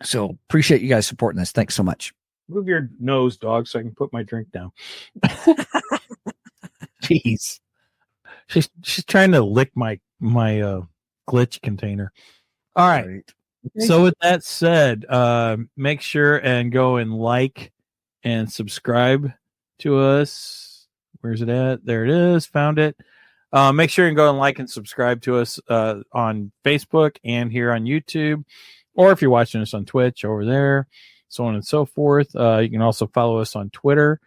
So appreciate you guys supporting us. Thanks so much. Move your nose, dog, so I can put my drink down. Jeez. She's trying to lick my glitch container. All right. So with that said, make sure and go and like and subscribe to us. Where's it at? There it is. Found it. Make sure and go and like and subscribe to us on Facebook and here on YouTube, or if you're watching us on Twitch over there, so on and so forth. You can also follow us on Twitter.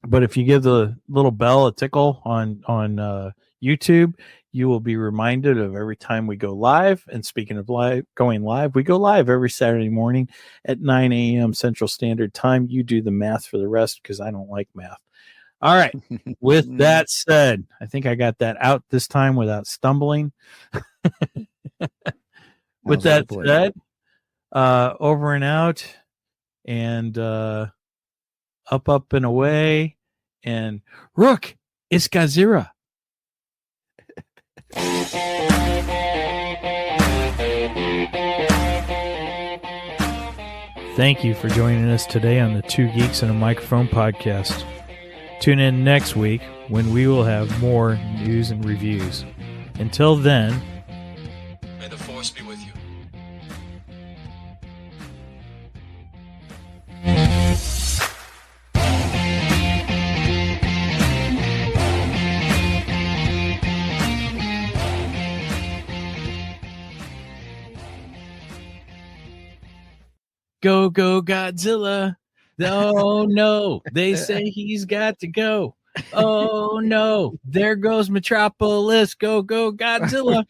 But if you give the little bell a tickle on YouTube, you will be reminded of every time we go live. And speaking of going live, we go live every Saturday morning at 9 a.m. Central Standard Time. You do the math for the rest, because I don't like math. All right. With that said, I think I got that out this time without stumbling. With that said, over and out, and up and away, and Rook, it's Godzilla. Thank you for joining us today on the Two Geeks and a Microphone podcast. Tune in next week when we will have more news and reviews. Until then, may the force be with you. Go Godzilla. Oh no, they say he's got to go. Oh no, there goes Metropolis. Go Godzilla.